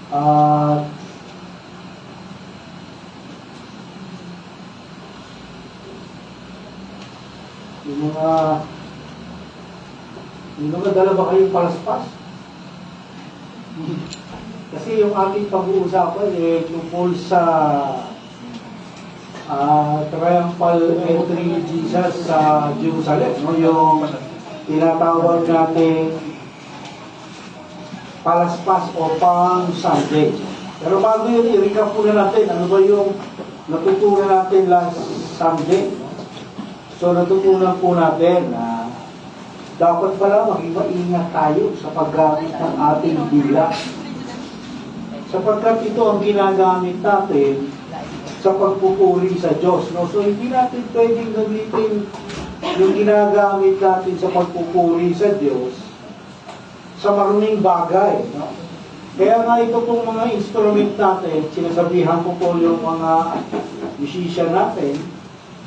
At yung mga dala ba kayong palaspas? Kasi yung ating pag-uusapan tungkol sa triumphal entry ni Jesus sa Jerusalem, no? Yung tinatawag natin palaspas o Palm Sunday. Pero bago yun, i-recap muna natin ano ba yung natutunan natin last Sunday. So natutunan po natin na dapat pala maging maingat tayo sa paggamit ng ating dila, sapagkat ito ang ginagamit natin sa pagpupuri sa Diyos, no? So hindi natin pwedeng gamitin yung ginagamit natin sa pagpupuri sa Diyos sa maruming bagay, no? Kaya nga ito pong mga instrument natin, sinasabihan ko po yung mga musician natin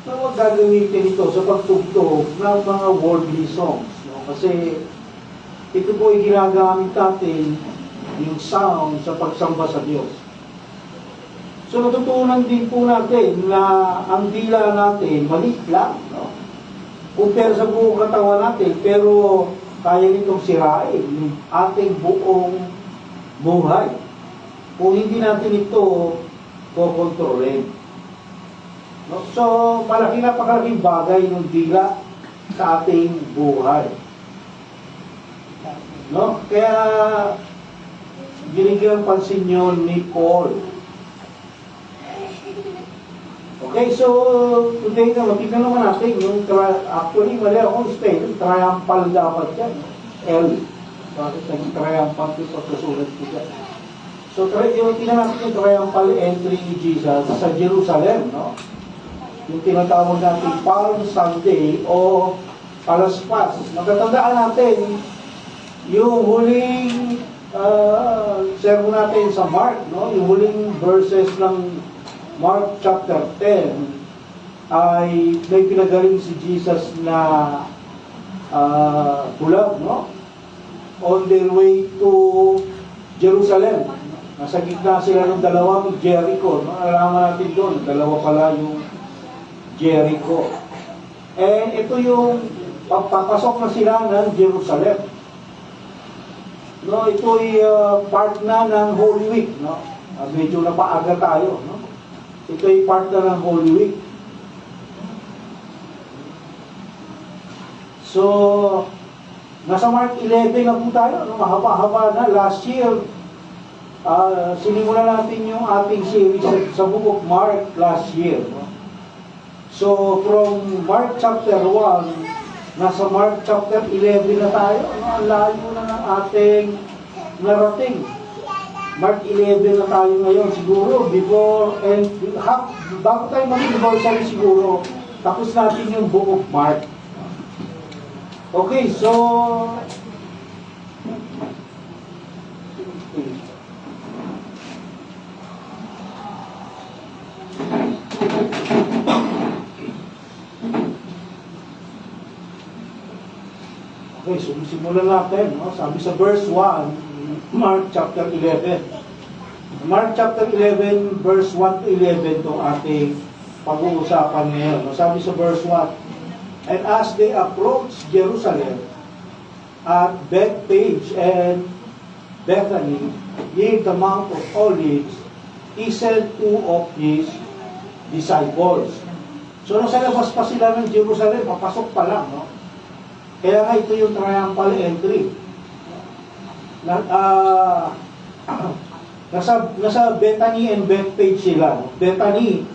na huwag gagamitin ito sa pagtugtog ng mga worldly songs, no? Kasi ito po ay ginagamit natin yung sound sa pagsamba sa Diyos. So natutunan din po natin na ang dila natin maliit lang, no? Kumpara sa buong katawan natin, pero kaya nitong sirain yung ating buong buhay kung hindi natin ito kokontrolin. No? So, napakalaking bagay ng dila sa ating buhay. No? Kaya, binigyan pansin nyo ni Paul. Okay, so, today naman, tignan naman natin yung, actually, mali akong spell, triumphal dapat yan. L. Bakit naging triumphal yung pagkasulat ko dyan? So, tignan natin yung triumphal entry ni Jesus sa Jerusalem, no? Yung tinatawag natin Palm Sunday o Palaspas. Magtatandaan natin yung huling sermon natin sa Mark, no? Yung huling verses ng Mark chapter 10 ay may pinagaling si Jesus na bulag, no? On their way to Jerusalem. Nasa gitna sila ng dalawang Jericho, no? Nalaman natin doon, dalawa pala yung Jericho. And ito yung papasok na sila ng Jerusalem. No, ito ay part na ng Holy Week, no? Medyo napaaga tayo, no? Ito ay part na ng Holy Week. So, nasa Mark 11 na po tayo, no? Mahaba-haba na. Last year, sinimulan natin yung ating series sa book of Mark last year, no? So, from Mark chapter 1, nasa Mark chapter 11 na tayo, no? Ang layo na ng ating narating. Mark 11 na tayo ngayon, siguro, bago tayo mag-anniversary siguro, tapos natin yung book of Mark. Okay, so, so simulan natin, no? Sabi sa verse 1, Mark chapter 11. Mark chapter 11, verse 1 to 11 itong ating pag-uusapan ngayon. No? Sabi sa verse 1, and as they approached Jerusalem, at Bethpage and Bethany, near the Mount of Olives, he sent two of his disciples. So nasa labas pa sila ng Jerusalem, papasok pa lang, no? Kaya nga ito yung triumphal entry. Nasa Bethany and Bethpage sila. Bethany,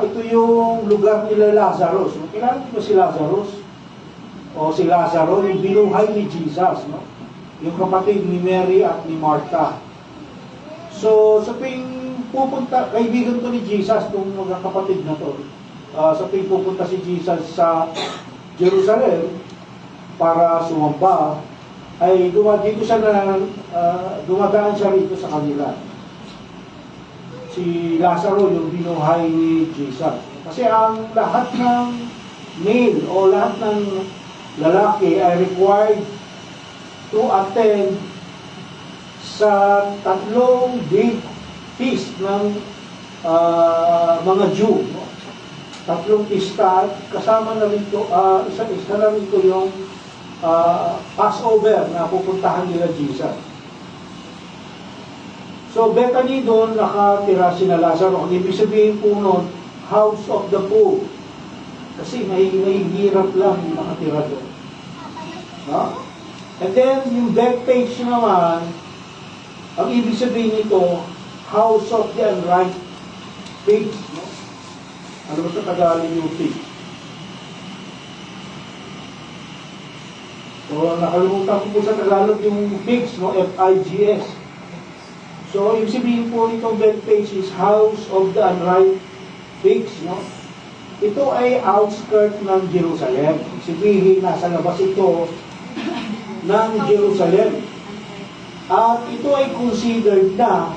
ito yung lugar nila Lazarus. Kilala niyo ba si Lazarus? O si Lazaro, yung binuhay ni Jesus, no? Yung kapatid ni Mary at ni Martha. So, sa tuwing pupunta, kaibigan to ni Jesus, itong mga kapatid na to. Sa tuwing pupunta si Jesus sa Jerusalem para sumamba, ay dito siya dumadaan siya rito sa kanila. Si Lazaro yung binuhay ni Jesus. Kasi ang lahat ng male o lahat ng lalaki ay required to attend sa tatlong big feast ng mga Jew. No? Tatlong pista, kasama na rin ito, isa na rin ito yung Passover na pupuntahan nila Jesus. So, Bethany doon nakatira si Lazaro. Ang ibig sabihin po nun, house of the poor. Kasi may hirap lang yung nakatira doon. No? And then, yung Bethpage naman, ang ibig sabihin nito, house of the unright pigs. No? Ano ba sa Tagalog yung pigs? So, nakalimutan ko po sa Tagalog yung pigs, no? F-I-G-S. So, yung sabihin po nitong Bethpage is house of the unright pigs, no? Ito ay outskirt ng Jerusalem. Sabihin, nasa labas ito ng Jerusalem. At ito ay considered na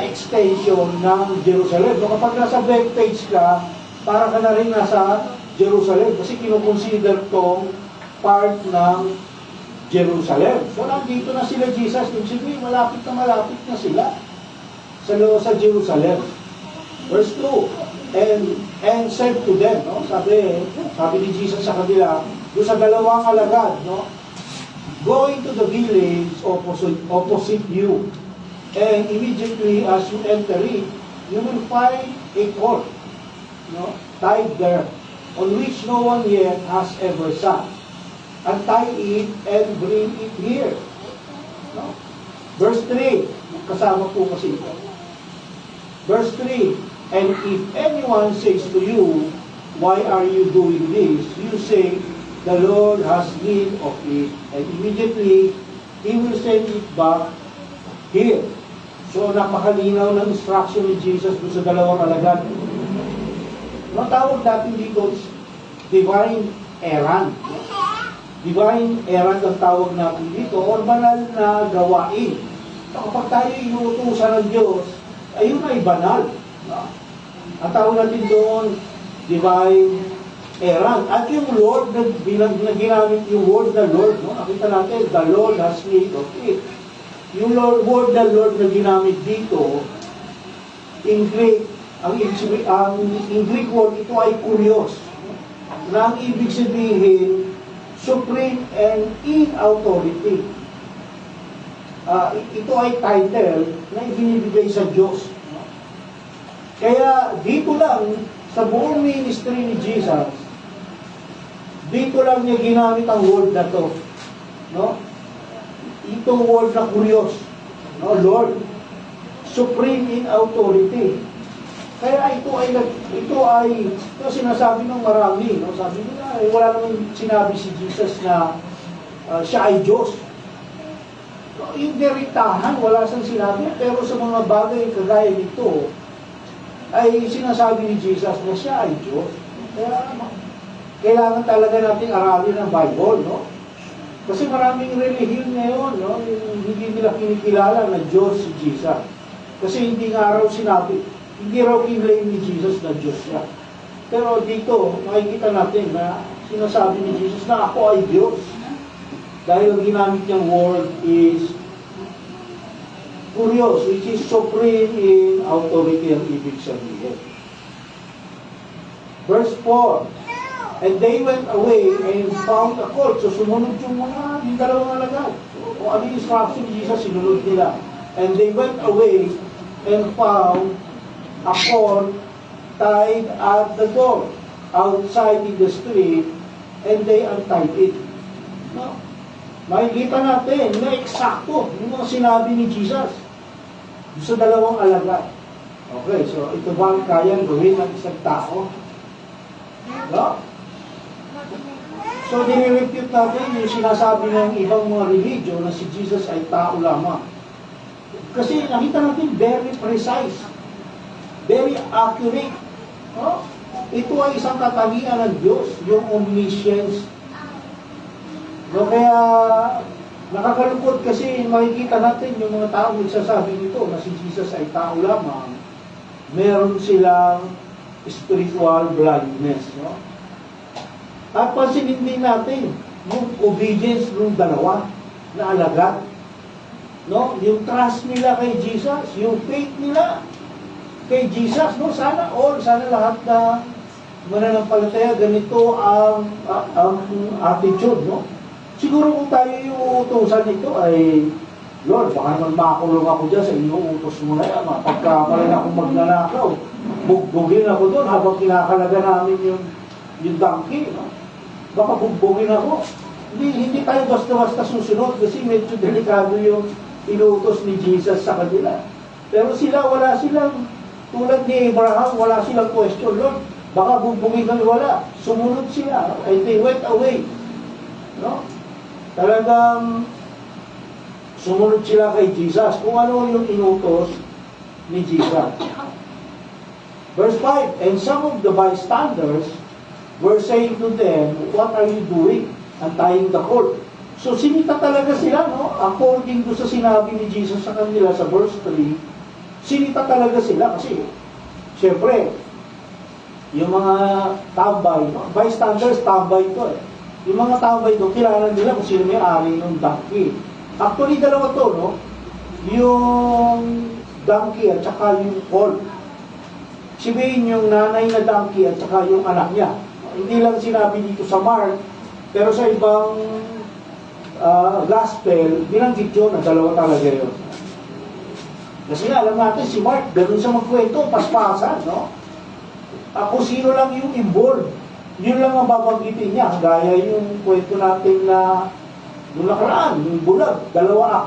extension ng Jerusalem. So, kapag nasa Bethpage ka, para ka na rin nasa Jerusalem. Kasi kinukonsider tong part ng Jerusalem. So, nandito na sila Jesus. Yung sabihin, malapit na sila sa Jerusalem. Verse 2, and said to them, no? Sabi ni Jesus sa kanila, doon sa dalawang alagad, no? Go into the village opposite you, and immediately as you enter it, you will find a colt, no? Tied there, on which no one yet has ever sat. Untie it and bring it here. No? Verse 3, kasama po kasi ito. Verse 3, and if anyone says to you, why are you doing this? You say, the Lord has need of it, and immediately He will send it back here. So, napakalinaw ng instruction ni Jesus doon sa dalawang alagad. Ang tawag natin dito is divine errand. Divine errand ang tawag natin dito, or banal na gawain. So, kapag tayo inuutusan ng Diyos, ayun ay banal. No? Ang tawag natin doon, divine errand. At yung Lord, na ginamit yung word na Lord, no? Nakita natin, the Lord has need of it. Yung word na Lord na ginamit dito, in Greek, ang Greek word, ito ay kurios. Na ang ibig sabihin, supreme and in authority. Ito ay title na ibinibigay sa Diyos. Kaya dito lang, sa buong ministry ni Jesus, dito lang niya ginamit ang word na to. No? Itong word na kurios. No? Lord, supreme in authority. Kaya ito sinasabi ng marami, no? Sabi nila, wala naman sinabi si Jesus na siya ay Diyos. So, yung deritahan, wala siyang sinabi, pero sa mga bagay kagaya nito, ay sinasabi ni Jesus na siya ay Diyos. Kaya kailangan talaga natin aralin ang Bible, no? Kasi maraming relihiyon ngayon, no? Hindi nila kinikilala na Diyos si Jesus. Kasi hindi nga raw sinabi, hindi raw kinlaim ni Jesus na Diyos siya. Pero dito, makikita natin na sinasabi ni Jesus na ako ay Diyos. Dahil ang ginamit niyang word is kurios, which is supreme in authority ang ibig sabihin. Verse 4, and they went away and found a colt. So sumunod yung dalawang alagad. O ano yung instruction ni Jesus, sinunod nila. And they went away and found a colt tied at the door, outside in the street, and they untied it. No? Makikita natin na eksakto yung mga sinabi ni Jesus sa dalawang alagad. Okay, so ito ba ang kayang gawin ng isang tao? No? So, nire-refute natin yung sinasabi ng ibang mga religion na si Jesus ay tao lamang. Kasi nakita natin very precise, very accurate. No? Ito ay isang katangian ng Diyos, yung omniscience. No, kaya nakakalungkot kasi makikita natin yung mga tao nagsasabi nito na si Jesus ay tao lamang. Meron silang spiritual blindness. No? At pansinin din natin yung obedience ng dalawa na alagad. no? Yung trust nila kay Jesus, yung faith nila kay Jesus, no? Sana lahat na mananampalataya, ganito ang attitude, no? Siguro kung tayo yung uutusan nito ay, Lord, baka naman makakulong ako dyan sa inuutos mo na yan. Pagkamalan akong magnanakaw, bugbugin ako doon habang kinakalaga namin yung donkey, no? Baka bugbugin ako. Hindi tayo basta-basta susunod kasi medyo delikado yung inuutos ni Jesus sa kanila. Pero sila, wala silang, tulad ni Abraham, wala silang question, Lord, baka bugbugin kami, wala. Sumunod sila, and they went away. No? Talagang sumunod sila kay Jesus. Kung ano yung inutos ni Jesus. Verse 5, and some of the bystanders were saying to them, what are you doing? Untying the cord. So sinita talaga sila, no? According to sa sinabi ni Jesus sa kanila sa verse 3, sinita talaga sila kasi, syempre, yung mga tambay, no? Bystanders, tambay to eh. Yung mga tambay doon, kilala nila kung sino may ari ng donkey. Actually, dalawa to, no? Yung donkey at saka yung colt. Sabihin yung nanay na donkey at saka yung anak niya. Hindi lang sinabi dito sa Mark, pero sa ibang gospel, binanggit yun na dalawa talaga yun. Kasi alam natin, si Mark, ganun siya magkwento, paspasan, no? Kung sino lang yung involved, yun lang ang babanggitin niya. Gaya yung kwento natin na yung nakaraan, yung bulag. Dalawa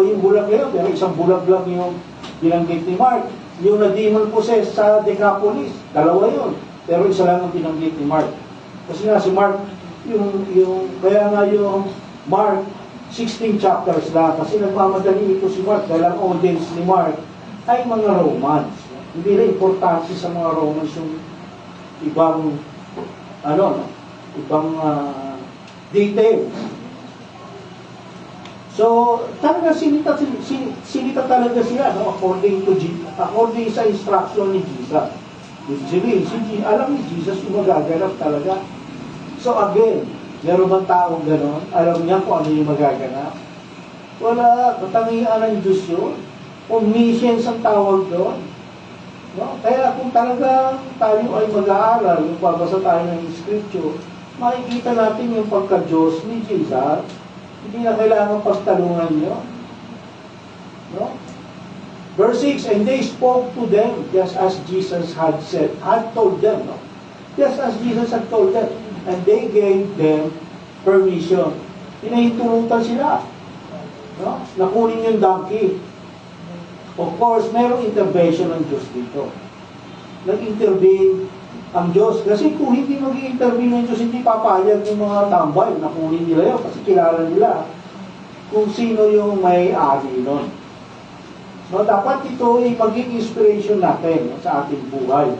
yung bulag ngayon, pero isang bulag lang yung binanggit ni Mark. Yung na-demon possessed sa Decapolis, dalawa yun. Pero isa lang ang binanggit ni Mark. Kasi nga si Mark, kaya nga yung Mark, 16 chapters lang. Kasi nagmamadali ito si Mark, dahil ang audience ni Mark ay mga Romans. Hindi na importante sa mga Romans yung ibang details. So, talaga sinita talaga sila, no? According sa instruction ni Jesus. Alam ni Jesus yung magaganap talaga. So again, meron bang taong gano'n? Alam niya kung ano yung magaganap? Wala, katangian ng Diyos yun. Omniscience ang tawag doon. No? Kaya kung talagang tayo ay mag-aaral, yung babasa tayo ng Scripture, makikita natin yung pagka-Diyos ni Jesus. Hindi na kailangan pagtalungan nyo. No? Verse 6, and they spoke to them just as Jesus had told them. No? Just as Jesus had told them. And they gave them permission. Pinahintulutan sila. No? Nakunin yung donkey. Of course, mayroong intervention ng Diyos dito. Nag-intervene ang Diyos. Kasi kung hindi mag-i-intervene ng Diyos, hindi papayag yung mga tambay. Nakunin nila yun kasi kilala nila kung sino yung may-ari nun. No, dapat ito ay maging inspiration natin sa ating buhay.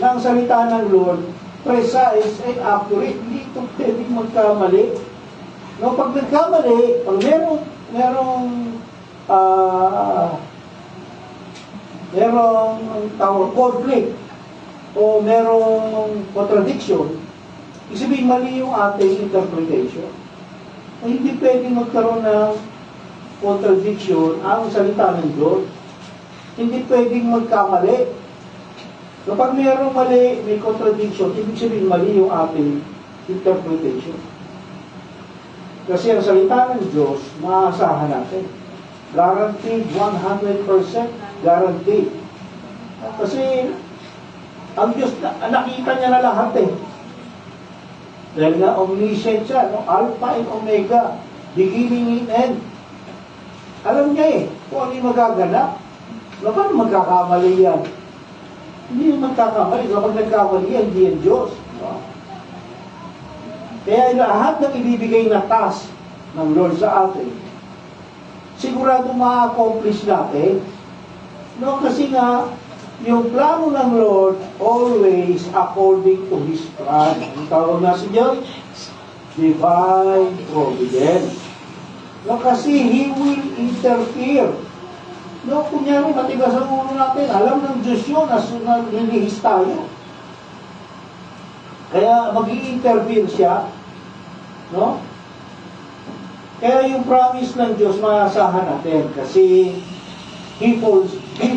Na ang salita ng Lord, precise and accurate. Hindi ito pwedeng magkamali. No, pag nagkamali, pag merong conflict o merong contradiction, isipin mali yung ating interpretation. Hindi pwedeng magkaroon ng contradiction ang salita ng Diyos. Hindi pwedeng magkamali. Kapag mayroong mali, may contradiction, ibig sabihin mali yung ating interpretation. Kasi ang salita ng Diyos, maaasahan natin. Guaranteed, 100% guaranteed. Kasi ang Diyos, nakita niya na lahat eh. Dahil nga omniscient siya, no? Alpha and Omega, beginning and end. Alam niya eh, kung ano yung magaganap. Paano magkakamali yan? Hindi yung magkakamali. Kapag nagkamali yan, hindi yan Diyos. No? Kaya lahat ng ibibigay na task ng Lord sa atin, sigurado ma-accomplish natin. No? Kasi nga, yung plano ng Lord always according to His plan. Ang tawag na si Diyos, divine providence. No, kasi He will interfere. No, kunyari matigas ang ulo natin, alam ng Diyos yun na nilihis tayo. Kaya mag-i-interfere siya. No? Kaya yung promise ng Diyos, maasahan natin. Kasi He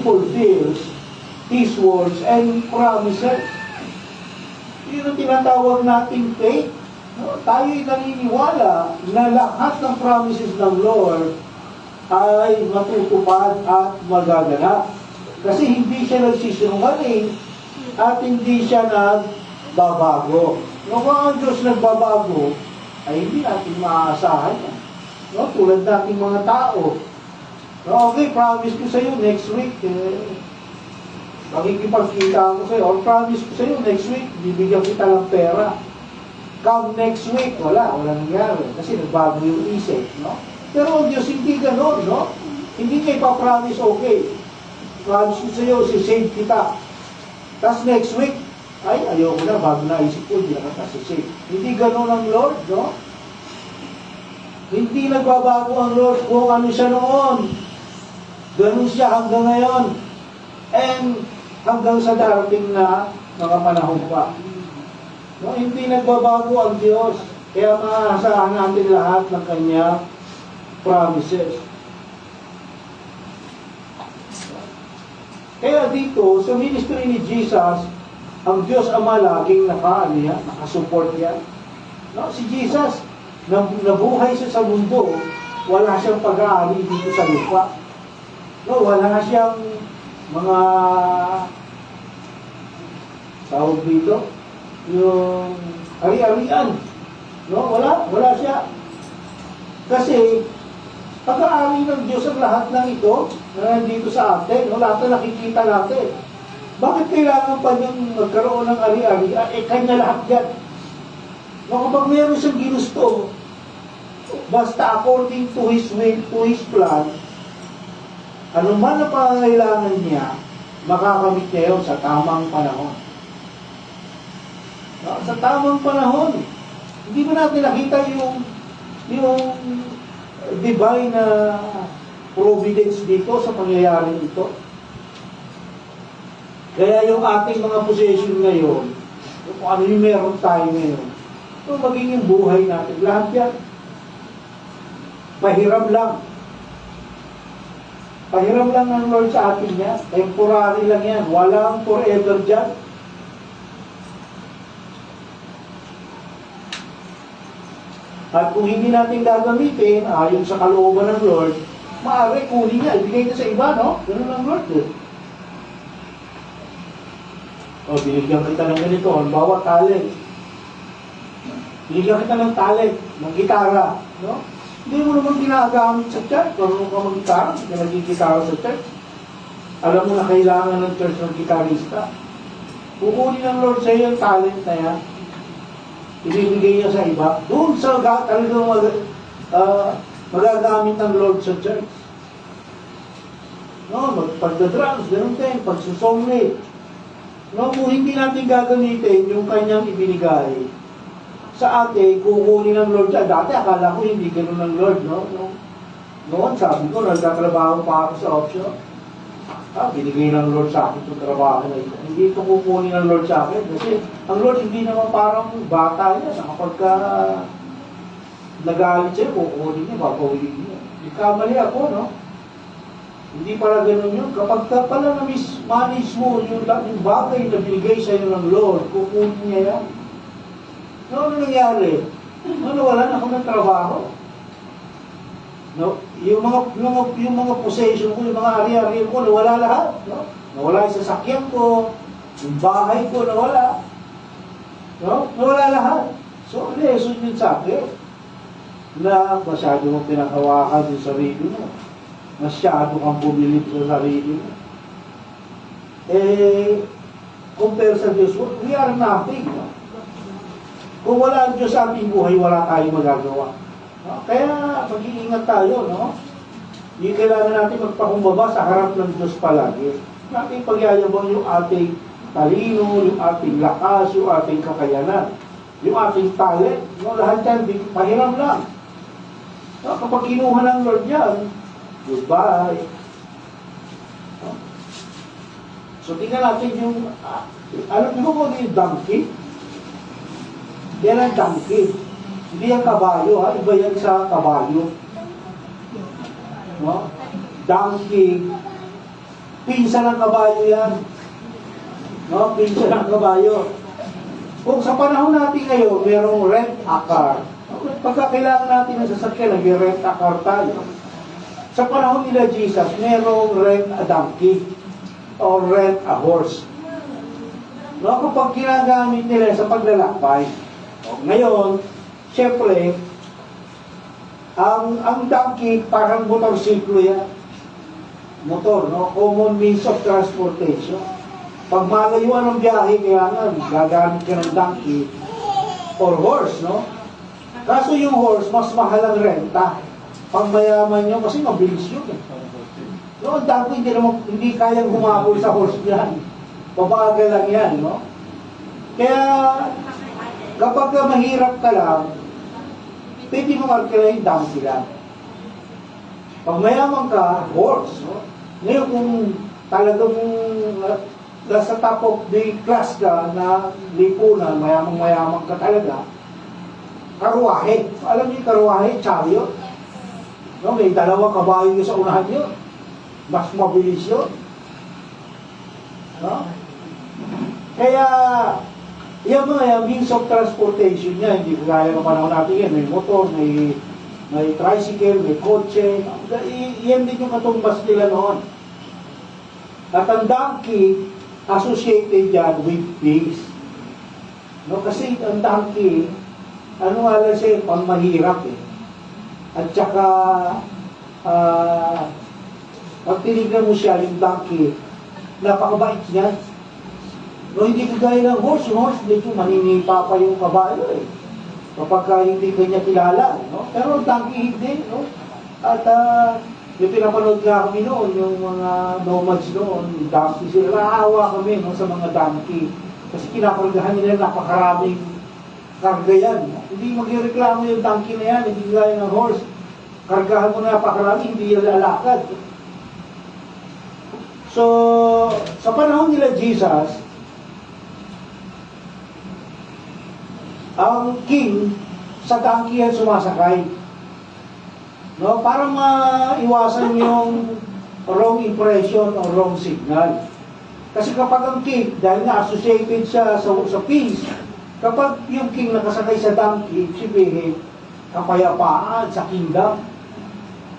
fulfills His words and promises. Yun ang tinatawag nating faith. No? Tayo'y naniniwala na lahat ng promises ng Lord ay matutupad at magaganap. Kasi hindi siya nagsisinungaling at hindi siya nagbabago. No, kung ang Diyos nagbabago, ay hindi natin maaasahan yan. No, tulad nating mga tao. No, okay, promise ko sa iyo next week, makikipagkita ako sa iyo, or promise ko sa iyo next week, bibigyan kita ng pera. Come next week, walang nangyari. Kasi nagbago yung isip, no? Pero ang Diyos hindi gano'n, no? Hindi niya ipapromise, okay, promise ko sa iyo, sisave kita. Tapos next week, ay, ayoko na, bago naisip ko, hindi na kita sisave. Hindi gano'n ang Lord, no? Hindi nagbabago ang Lord kung ano siya noon. Ganun siya hanggang ngayon. And hanggang sa darating na mga panahon pa. No, hindi nagbabago ang Diyos. Kaya maaasahan natin lahat ng Kanya promises. Kaya dito, sa ministry ni Jesus, ang Diyos Ama laging nakasupport yan. No, si Jesus, nabuhay siya sa mundo, wala siyang pag-aari dito sa lupa. No, wala siyang mga tawag dito, yung ari-arian. No, wala siya. Kasi pag-aari ng Diyos ang lahat ng ito na nandito sa atin, no, lahat na nakikita natin. Bakit kailangan pa niyang magkaroon ng ari-arian? Kanya lahat yan. No, kapag meron siyang ginusto, basta according to His will, to His plan, ano man ang pangangailangan niya, makakamit niya yun sa tamang panahon. No? Sa tamang panahon. Hindi ba natin nakita yung divine na providence dito sa pangyayaring ito? Kaya yung ating mga possession ngayon, kung ano yung meron tayo ngayon, ito magiging buhay natin. Lahat yan, pahiram lang. Pahiram lang ng Lord sa atin yan. Temporary lang yan. Walang forever dyan. At kung hindi natin gagamitin, ayon sa kalooban ng Lord, maaari kunin niya. Ibigay niya sa iba, no? Ganun ang Lord. O, binigyan kita ng ganito. Halimbawa, talent. Binigyan kita ng talent, ng gitara, no? Hindi mo naman ginagamit sa church. Marunong ka mag-gitara, hindi ka nagigitara sa church. Alam mo na kailangan ng church ng gitarista. Kukunin ng Lord sa iyo yung talent na yan. Ibibigay niya sa iba. Doon sa talagang magagamit ng Lord sa church. No, pagda-drums, ganun din, pagsusonglit. No, kung hindi natin gagamitin yung kanyang ibinigay sa atin, kukunin ng Lord siya. Dati akala ko hindi ganun ng Lord, no? Noon, sabi ko, nagtatrabaho pa ako sa offshore. Binigay ng Lord sa akin itong trabaho na ito. Hindi ito kukunin ng Lord sa akin. Kasi ang Lord hindi naman parang bata niya. Kapagka nagalit siya, kukunin niya, papawin niya. Ikamali ako, no? Hindi pala ganun yun. Kapag ka pala na-manage mo yung bagay na binigay sa iyo ng Lord, kukunin niya yan. Ano nangyari? Wala na ako ng trabaho. No, yung mga possession ko, yung mga ari-ari ko, nawala lahat. No? Nawala yung sasakyan ko, yung bahay ko, nawala. No? Nawala lahat. So, lesson yun sa akin na masyado mong pinakawakan yung sarili mo. Masyado kang bumilib sa sarili mo. Compare sa Diyos, we are nothing. No? Kung wala ang Diyos sa ating buhay, wala tayong magagawa. No? Kaya mag-iingat tayo, no? Hindi kailangan natin magpakumbaba sa harap ng Diyos palagi. Natin pagyayabang yung ating talino, yung ating lakas, yung ating kakayanan, yung ating talent. No? Lahat yan, pahiram lang. No? Kapag kinuha ng Lord yan, goodbye. No? So tingnan natin yung, alam mo kung yung donkey? Yan ang donkey. Hindi yan kabayo, ha? Iba yan sa kabayo. No? Donkey. Pinsa ng kabayo yan. No? Pinsa ng kabayo. Kung sa panahon natin ngayon, merong rent-a-car. Pagka kailangan natin ng sasakyan, nag-rent-a-car tayo. Sa panahon nila Jesus, merong rent-a-donkey or rent-a-horse. No? Kapag ginagamit nila sa paglalakbay. Ngayon, siyempre, ang donkey, parang motorsiklo yan. Motor, no? Common means of transportation. Pag malayuan ng biyahe, kailangan gagamit ka ng donkey or horse, no? Kaso yung horse, mas mahal ang renta. Pag mayaman nyo, kasi mabilis yun. No, ang donkey, hindi kayang humabol sa horse yan. Babagal lang yan, no? Kaya, kapag mahirap ka lang, pwede mo markila yung donkey lang. Pag mayaman ka, horse. No? Ngayon kung talagang nasa top of the class ka na lipunan, mayamang-mayaman ka talaga, karuwahe. Alam niyo yung karuwahe, chariot. No? May dalawang kabayo sa unahan yun. Mas mabilis yun. No? Kaya, yung mga means of transportation niya, hindi kaya ng panahon natin yan. May motor, may tricycle, may kotse. Yan din yung katumbas nila noon. At ang donkey, associated yan with peace. No, kasi ang donkey, ano nga lang siya, pang mahirap eh. At saka, pag tinignan mo siya, yung donkey, napakabait niya. No, hindi kagaya ng horse. Yung horse, medyo maninipa pa yung kabayo eh. Kapag hindi kanya kilala, no? Pero donkey hindi, no? At yung pinapanood nga kami noon, yung mga nomads noon, donkey sila, naawa kami no, sa mga donkey. Kasi kinakargahan nila napakaraming karga yan. Hindi magreklamo yung donkey na yan, hindi gaya ng horse. Kargahan mo na napakarami, hindi lalakad. So, sa panahon nila Jesus, ang king sa donkey yan sumasakay. No, para maiwasan yung wrong impression o wrong signal. Kasi kapag ang king, dahil na associated siya sa peace, kapag yung king nakasakay sa donkey, sabihin, kapayapaan sa kingdom.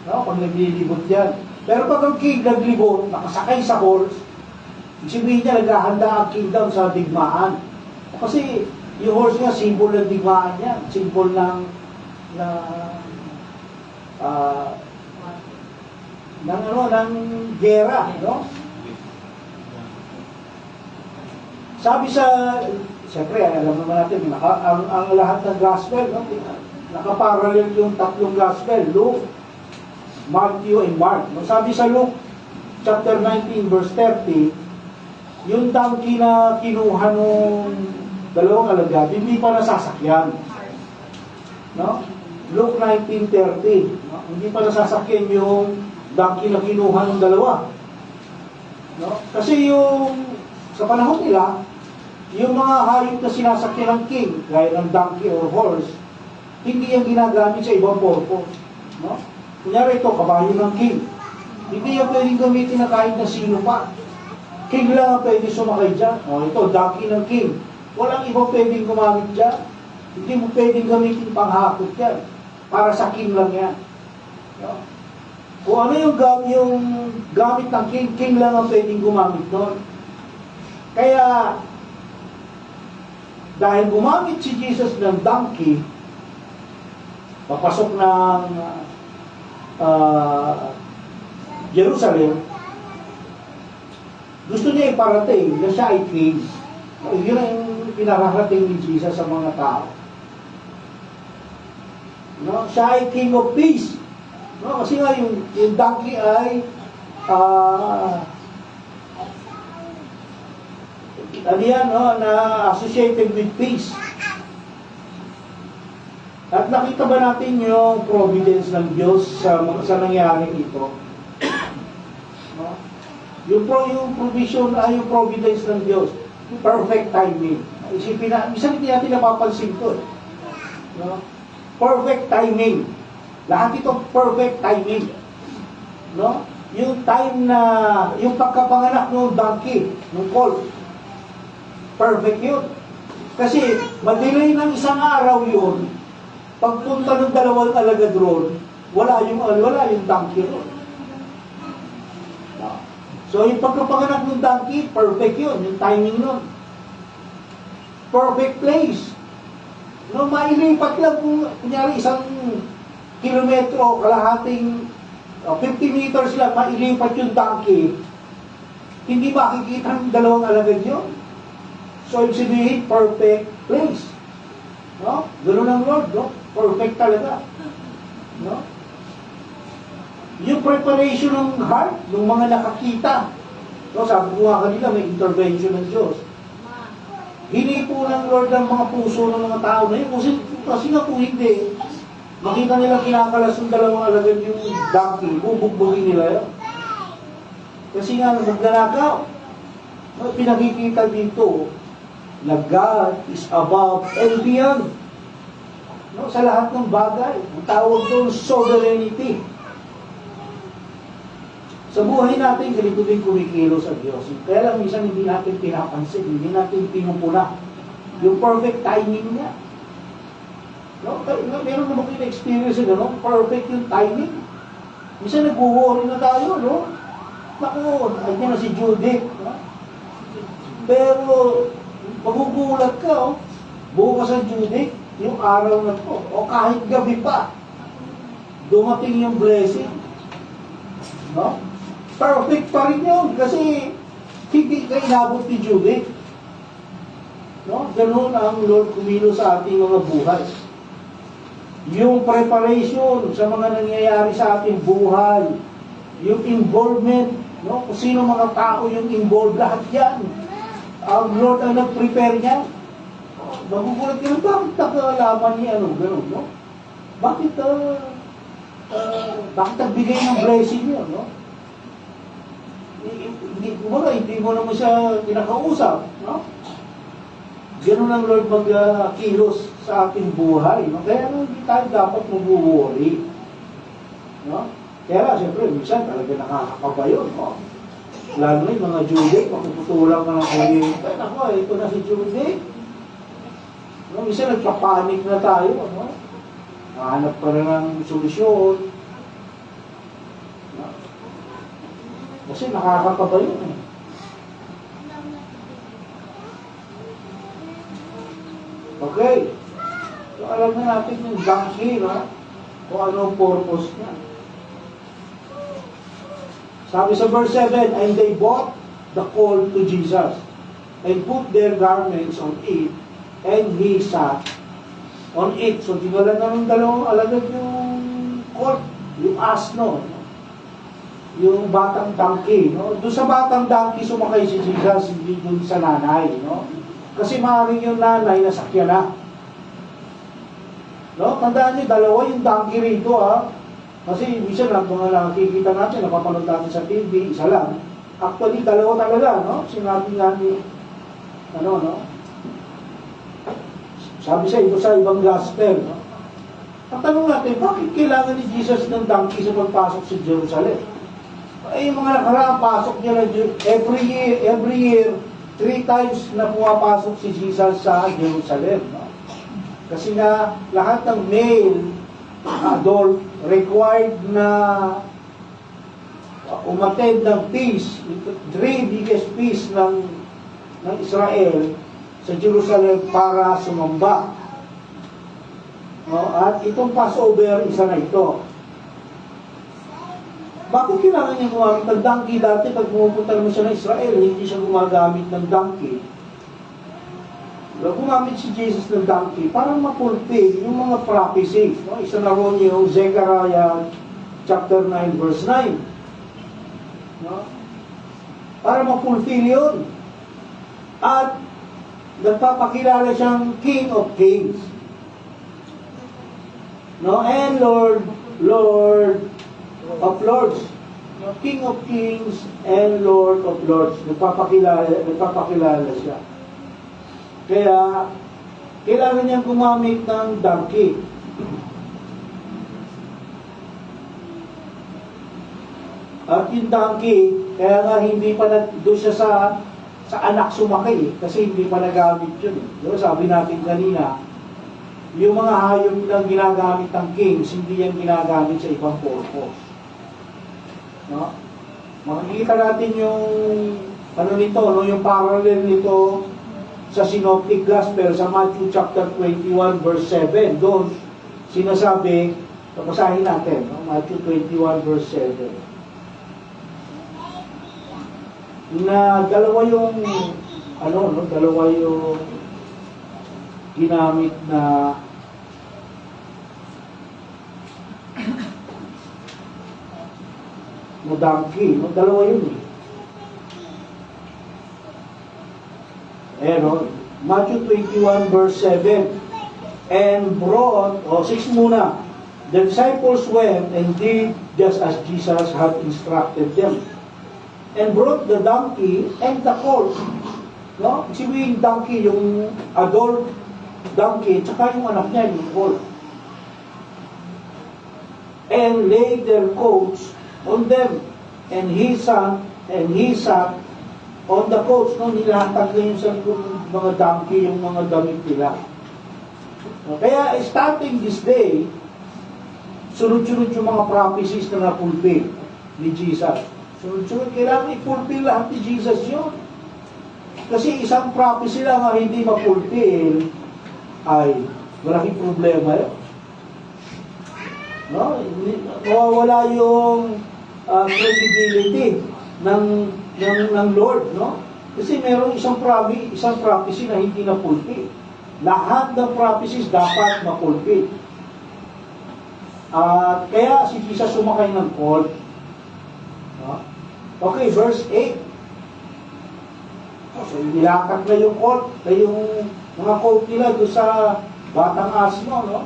No, pag naglilibot yan. Pero pag ang king naglibot, nakasakay sa horse, sabihin niya, naghahanda ang kingdom sa digmaan. Kasi yung horse nga, symbol ng digmaan yan. Symbol ng gera, no? Sabi sa, siyempre, alam naman natin, ang lahat ng gospel, no? Nakaparallel yung tatlong gospel, Luke, Matthew, and Mark. No? Sabi sa Luke, chapter 19, verse 30, yung donkey na kinuha nung dalawang alagad, hindi pa nasasakyan. No? Luke 19:30. No? Hindi pa nasasakyan yung donkey na kinuha ng dalawa. No? Kasi yung sa panahon nila, yung mga hayop na sinasakyan ng king, gaya ng donkey or horse, hindi yan ginagamit sa ibang purpose. No? Kunyari ito, kabayo ng king. Hindi yan pwedeng gamitin na kahit na sino pa. King lang ang pwede sumakay dyan. O, ito, donkey ng king. Walang iba pwedeng gumamit dyan. Hindi mo pwedeng gamitin panghakot yan. Para sa king lang yan. No? Kung ano yung gamit ng king, king lang ang pwedeng gumamit doon. Kaya, dahil gumamit si Jesus ng donkey, papasok ng Jerusalem, gusto niya iparating na siya ay king. Yun ang pinararating ni Jesus sa mga tao. No? Siya ay king of peace. No? Kasi nga yung donkey ay ano yan, no? Na associated with peace. At nakita ba natin yung providence ng Diyos sa nangyaring ito? No? Yung provision ay yung providence ng Diyos. Perfect timing. Isipin na, minsan hindi natin napapansin ko. No? perfect timing. Lahat ito perfect timing. No? Yung time na, yung pagkapanganak ng donkey, ng colt, perfect yun. Kasi, madelay ng isang araw yun, pagpunta ng dalawang alagad roon, wala yung donkey roon. No? So, yung pagkapanganak ng donkey, perfect yun, yung timing nun. Perfect place. No, mailipat lang kung, kunyari, 1 kilometro, kalahating 50 meters lang, mailipat yung donkey, hindi makikita ng dalawang alagad yun. So, ibig sabihin, perfect place. No? Ganoon ang Lord, no? Perfect talaga. No? Yung preparation ng heart, ng mga nakakita. No? Sabi ko nga kanila, may intervention ng Diyos. Hinipo ng Lord ang mga puso ng mga tao na yun. Kasi nga kung hindi, makita nila kinakalas ng dalawang alagad yung donkey, bubugbugin nila yun. Kasi nga, magnanakaw. Pinakikita dito na God is above and beyond. No, sa lahat ng bagay. Ang tawag doon, sovereignty. Sa buhay natin, ganito din kumikilos sa Diyos. Kaya lang, minsan hindi natin pinapansin, hindi natin pinupuna. Yung perfect timing niya. No? Meron naman kayo na-experience na, no? Perfect yung timing. Minsan nag-worry na tayo, no? Naku, andyan na si Judith. No? Pero, magugulat ka, oh. Bukas ang Judith, yung araw na to, o kahit gabi pa, dumating yung blessing. No? Perfect pa rin yun, kasi hindi ka inabot ni Judith. No? Ganun ang Lord kumilo sa ating mga buhay. Yung preparation sa mga nangyayari sa ating buhay, yung involvement, no? Kung sino mga tao yung involved, lahat yan. Ang Lord ang nag-prepare niya. Magugulat ka na, bakit nakalaman niya, gano'n, no? Bakit nagbigay ng blessing yun, no? Hindi mo naman siya kinakausap, no? Ganun ang Lord mag-kilos sa ating buhay, no? Kaya hindi tayo dapat mag-worry, no? Kaya siyempre, minsan talaga nakakakaba yun, no? Lalo na yung mga Judith, makuputulang ka ng kuryente. Ako, ito na si Judith. No? Minsan nagpapanik na tayo, no? Mahanap pa rin ng solusyon. No? Kasi nakakakaba yun, eh. Okay. So, alam na natin yung donkey, no? Kung ano ang purpose niya. Sabi sa verse 7, and they brought the colt to Jesus, and put their garments on it, and he sat on it. So, tingala na ng dalawang alagad yung colt, yung asno, no? Yung batang donkey, no? Doon sa batang donkey sumakay si Jesus, hindi doon sa nanay, no? Kasi maaaring yung nanay nasakyan na. No? Tandaan niyo, dalawa yung donkey rito, ha? Kasi minsan lang mga nakikita natin, napapanood natin sa TV, isa lang. Actually, dalawa talaga, no? Sinabi nga ni, no? Sabi sa ito sa ibang gospel, no? Ang tanong natin, bakit kailangan ni Jesus ng donkey sa pagpasok sa Jerusalem? Ay, yung mga nakaraang pasok niya na every year, 3 times na pumapasok si Jesus sa Jerusalem, no? Kasi nga, lahat ng male adult required na umattend ng feast, 3 biggest feast ng Israel sa Jerusalem para sumamba. No? At itong Passover, isa na ito. Bakit kailangan niya gumamit ng donkey? Dati pag pumupunta naman siya ng Israel, hindi siya gumagamit ng donkey. Gumamit si Jesus ng donkey para ma-fulfill yung mga prophecies. No? Isa na ron yung Zechariah chapter 9 verse 9. No? Para ma-fulfill yun. At nagpapakilala siyang King of Kings. No? And Lord of Lords. No? King of Kings and Lord of Lords. Nagpapakilala siya. Kaya, kailangan niyang gumamit ng donkey. At yung donkey, kaya nga hindi pa doon siya sa anak sumakay kasi hindi pa nagamit yun. Diba, sabi natin kanina, yung mga hayop lang ginagamit ng kings, hindi yan ginagamit sa ibang purpose. No? Makikita natin yung ano nito, no, yung parallel nito sa Synoptic Gospel sa Matthew chapter 21 verse 7. Doon sinasabi, basahin natin, no? Matthew 21 verse 7. Na dalawa yung dalawa yung ginamit na donkey, no? Dalawa yun eh. Ayan, Matthew 21 verse 7. And brought, 6 muna. The disciples went and did just as Jesus had instructed them. And brought the donkey and the colt. No? Yung donkey, yung adult donkey, tsaka yung anak niya, yung colt. And laid their coats on them. And he sat on the coats. No? Nilatag na yung sa mga donkey, yung mga damit nila. Kaya starting this day, sunod-sunod yung mga prophecies na napulpil ni Jesus. Sunod-sunod, kailangan ipulpil lahat ni Jesus yun. Kasi isang prophecy lang ang hindi mapulpil ay malaking problema yun. No? Mawawala yung credibility ng Lord, no? Kasi merong isang prophecy na hindi napulpil. Lahat ng prophecies dapat mapulpil. Kaya si Jesus sumakay ng colt. No? Okay, verse 8. So, nilakad na yung colt, na yung mga colt nila doon sa batang asno, no?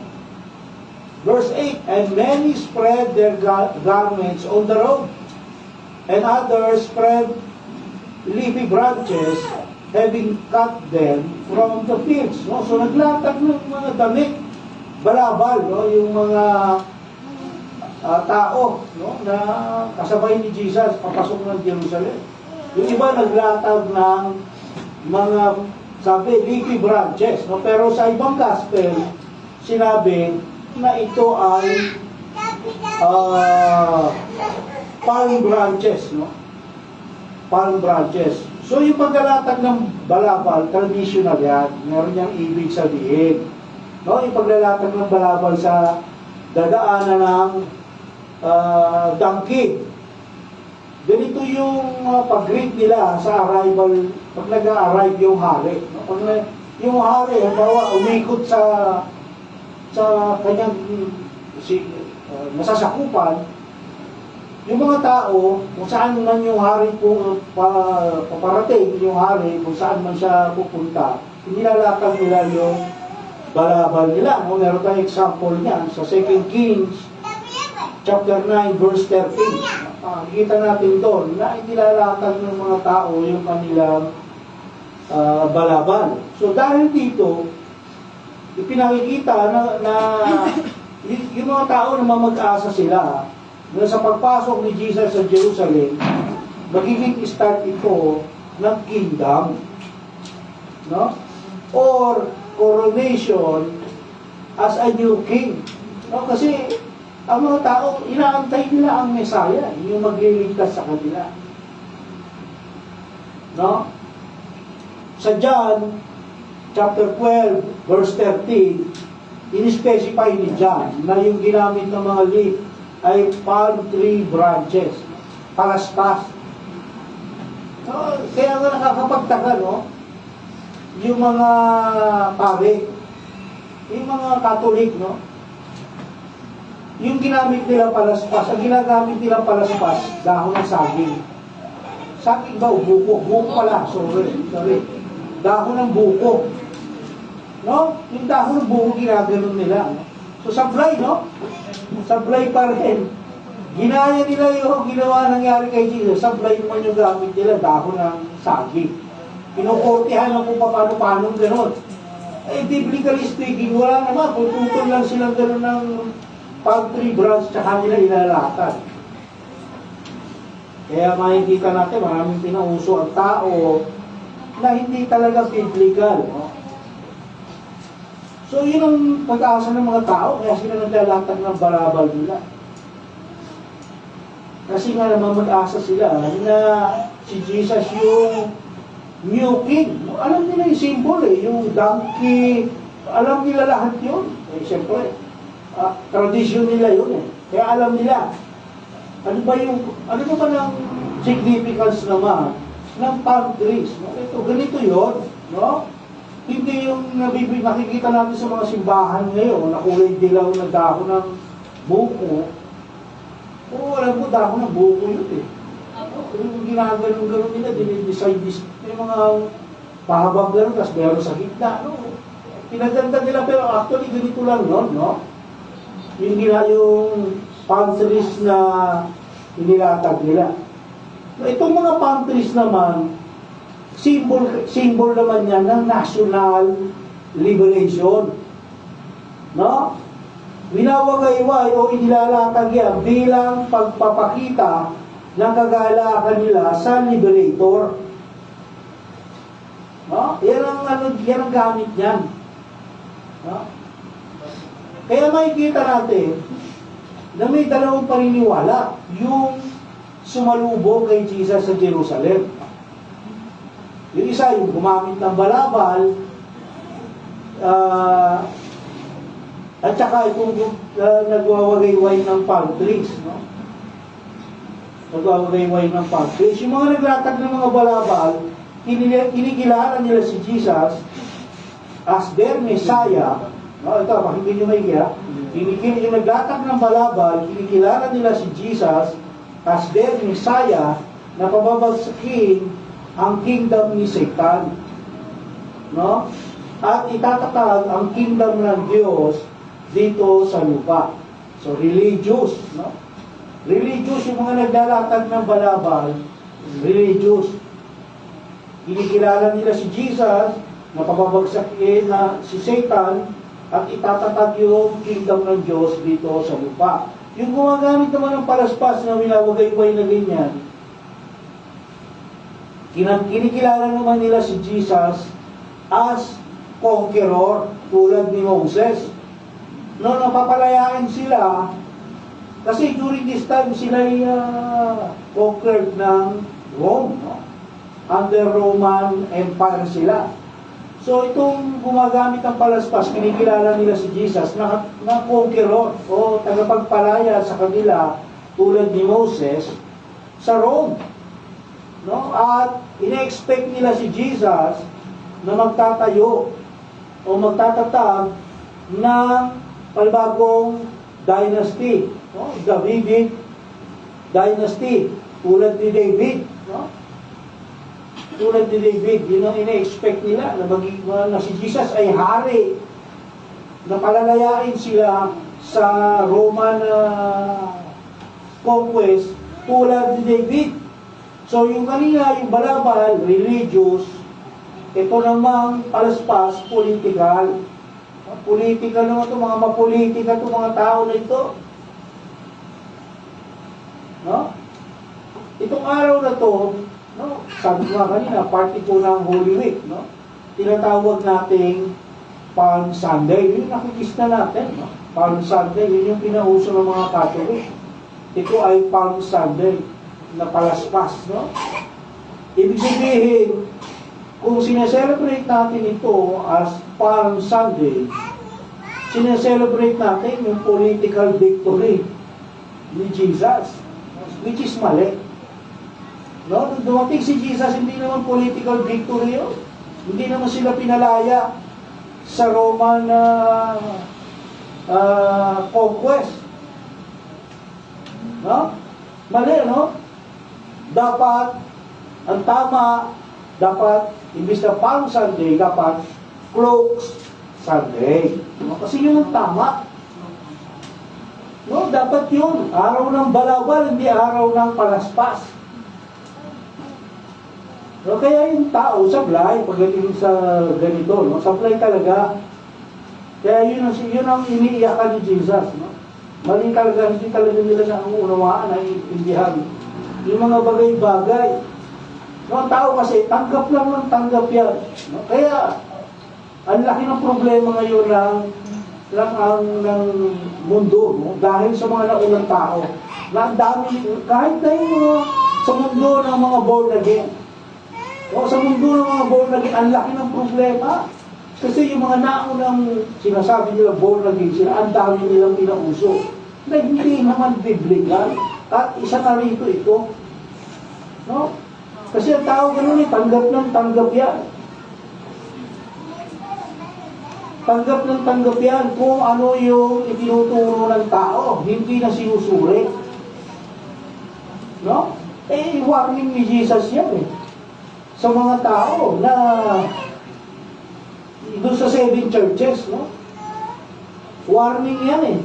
Verse 8, and many spread their garments on the road, and others spread leafy branches, having cut them from the fields. No? So, naglatag ng mga damit, balabal, no? Yung mga tao, no? Na kasabay ni Jesus papasok ng Jerusalem. Yung iba naglatag ng mga, sabi, leafy branches, no? Pero sa ibang gospel sinabi na ito ay palm branches, no? Palm branches. So yung paglalatag ng balabal, traditional yan, meron niyang ibig sabihin, no? Yung paglalatag ng balabal sa dadaanan ng donkey. Ganito yung pag-greet nila sa arrival, pag nag-arrive yung hari. No? Pag yung hari, halimbawa, umikot sa kanyang nasasakupan, yung mga tao, kung saan man yung hari paparating, yung hari, kung saan man siya pupunta, nilalakad nila yung balabal nila. No? Meron tayong example niyan sa 2 Kings chapter 9 verse 13. Kita natin doon na inilalakad ng mga tao yung kanilang balabal. So dahil dito, ipinakikita na yung mga tao na mamag-asa sila na sa pagpasok ni Jesus sa Jerusalem, magiging start ito ng kingdom, no? Or coronation as a new king. No? Kasi ang mga tao, inaantay nila ang Messiah, yung magliligtas sa kanila. No? Sa John chapter 12 verse 13, in-specify ni John na yung ginamit ng mga leaf ay palm tree branches, palaspas. So, kaya nga nakakapagtaka, no? Yung mga pare, yung mga Katolik, no? Yung ginamit nila palaspas, ang ginagamit nila palaspas, dahon ng saging. Saging ba o buko? Buko pala, sorry. Dahon ng buko. No? Yung dahon ng buko ginaganon nila. No? So, sablay, no? Sablay pa rin. Ginaya nila yung ginawa nangyari kay Jesus. Sablay naman yung gamit nila, dahon ng saging. Kinukortihan na kung paano gano'n. Biblically speaking, wala naman. Pututol lang silang gano'n ng palm tree branch, tsaka nila ilalakad. Kaya makikita natin, maraming pinauso ang tao na hindi talaga biblical. No? So, yun ang pag-asa ng mga tao, kaya sila naglalatag ng balabal nila. Kasi nga naman mag-asa sila na si Jesus yung new king. Alam nila yung symbol yung donkey, alam nila lahat yun. Siyempre, tradisyon nila yun Kaya alam nila. Ano ba ng significance naman ng palm trees? No? Ito, ganito yun. No? Hindi yung nakikita natin sa mga simbahan ngayon, na kulay dilaw na dahon ng buko. Oo, alam mo, dahon ng buko yun Yung ginaganon-ganon nila, dinidesign may mga pahabang ganon, tapos meron sa gitna. Pinaganda nila, pero actually ganito lang nun, no? Yung palm trees na inilatag nila. Itong mga palm trees naman, symbol naman yan ng national liberation. No? Winawagayway o inilalatag yan bilang pagpapakita ng kagalakan nila sa liberator. No? Yan ang gamit niyan. No? Kaya makikita natin na may dalawang paniniwala yung sumalubong kay Jesus sa Jerusalem. Yung isa, yung gumamit ng balabal, at saka itong nagwawagayway ng palm trees. No? Nagwawagayway ng palm trees. Yung mga naglatag ng mga balabal, kinikilala nila si Jesus as their Messiah. No, ito, pakinggan nyo may kaya. Yung naglatag ng balabal, kinikilala nila si Jesus as their Messiah na pababagsakin ang kingdom ni Satan. No? At itatatag ang kingdom ng Diyos dito sa lupa. So, religious. No? Religious, yung mga naglalatag ng balabal, religious. Kinikilala nila si Jesus na pababagsakin na si Satan at itatatag yung kingdom ng Diyos dito sa lupa. Yung gumagamit naman ng palaspas na winawagayway na ganyan, kinikilala naman nila si Jesus as conqueror tulad ni Moses. No, napapalayain sila kasi during this time sila conquered ng Rome. No? Under Roman Empire sila. So itong gumagamit ng palaspas, kinikilala nila si Jesus na conqueror o tagapagpalaya sa kanila tulad ni Moses sa Rome. No? At ina-expect nila si Jesus na magtatayo o magtatatag ng palbagong dynasty. No? Davidic dynasty tulad ni David. No? Tulad ni David, yun ang ina-expect nila na si Jesus ay hari, na palalayain sila sa Roman conquest tulad ni David. So yung kanina, yung balabal, religious, ito namang palaspas, political. Political naman ito, mga mapolitika ito, mga tao na ito. No? Itong araw na to, no, sabi ko nga kanina, party po ng Holy Week, no? Tinatawag nating Palm Sunday. Yun yung nakikista natin, no? Palm Sunday, yun yung pinauso ng mga Catholic. Ito ay Palm Sunday na palaspas, no? Ibig sabihin, kung sineselebrate natin ito as Palm Sunday, sineselebrate natin yung political victory ni Jesus, which is mali. No? Nung dumating si Jesus, hindi naman political victory yun. Hindi naman sila pinalaya sa Roman conquest. No? Mali, no? Dapat, ang tama, dapat, imbis na Palm Sunday, dapat Cloaks Sunday. No? Kasi yun ang tama. No? Dapat yun. Araw ng balabal, hindi araw ng palaspas. No, kaya yung tao, sablay, pagdating sa ganito, no? Sablay talaga. Kaya yun ang iniiyakan ni Jesus. No? Mali talaga, hindi talaga nila na unawaan, naiintindihan yung mga bagay-bagay. No, ang tao kasi, tanggap lang ng tanggap yan. No? Kaya, ang laki ng problema ngayon ng mundo, no? Dahil sa mga naunang tao. Na ang dami, kahit na yung sa mundo ng mga born again. No? Sa mundo ng mga born again, ang laki ng problema. Kasi yung mga naunang sinasabi nila born again sila, ang dami nilang pinauso. Na hindi naman biblical. At isa na rito ito. No? Kasi ang tao ganun tanggap ng tanggap yan. Tanggap ng tanggap yan kung ano yung itinuturo ng tao, hindi na sinusuri. No? Warning ni Jesus yan sa mga tao na doon sa 7 churches, no? Warning yan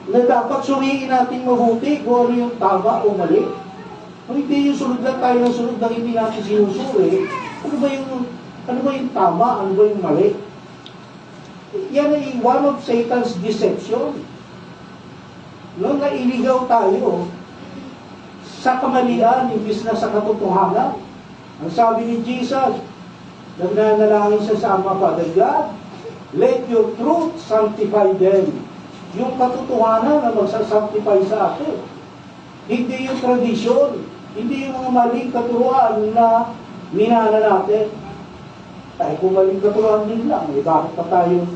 na dapat suriin natin mabuti kung ano yung tama o mali. Kung hindi yung sunod lang tayo ng sunod na hindi natin sinusuri, ano ba yung tama, ano ba yung mali? Yan ay one of Satan's deception. No, nailigaw tayo sa kamalian, imbis na sa katotohanan. Ang sabi ni Jesus, nagnanalangin siya sa Ama, Father God, let your truth sanctify them. Yung katotohanan na magsasanctify sa atin. Hindi yung tradisyon, hindi yung mga maling katuruan na minana natin. Ay, kung maling katuruan din lang, bakit pa tayo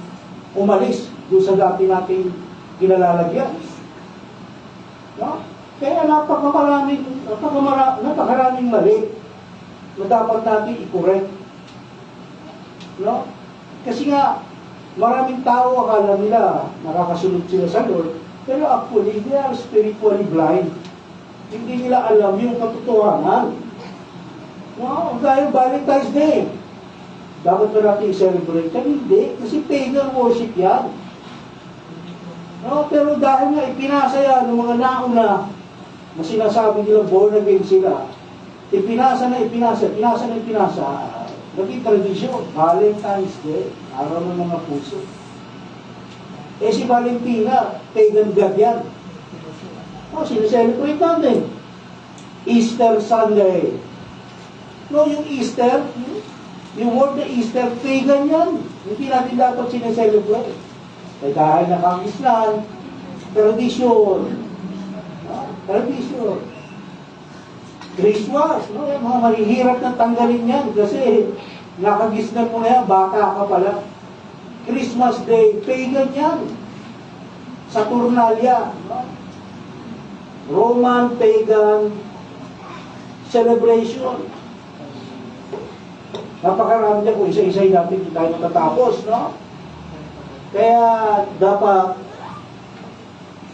umalis doon sa dati nating kinalalagyan? No? Kaya napakaraming mali na dapat natin i-correct. No? Kasi nga, maraming tao akala nila nakakasunod sila sa Lord, pero actually, they are spiritually blind. Hindi nila alam yung katotohanan. No? Dahil Valentine's Day, dapat ba natin i-celebrate? Hindi, kasi pagan worship yan. No? Pero dahil nga ipinasa yan ng mga nauna na sinasabi nila born again sila, ipinasa, naging tradisyon, Valentine's Day, araw ng mga puso. Si Valentina, pagan god yan. Sineselebrate natin. Easter Sunday. No, yung Easter, yung word na Easter, pagan yan. Hindi natin dapat sineselebrate. Dahil nakagisnan, tradisyon. Tradisyon. Christmas, no? Yung mga mahihirap na tanggalin yan kasi nakagisnan mo na yan, bata ka pala. Christmas Day, pagan yan. Saturnalia, no? Roman pagan celebration. Napakarami dyan kung isa-isay natin hindi tayo matatapos, no? Kaya dapat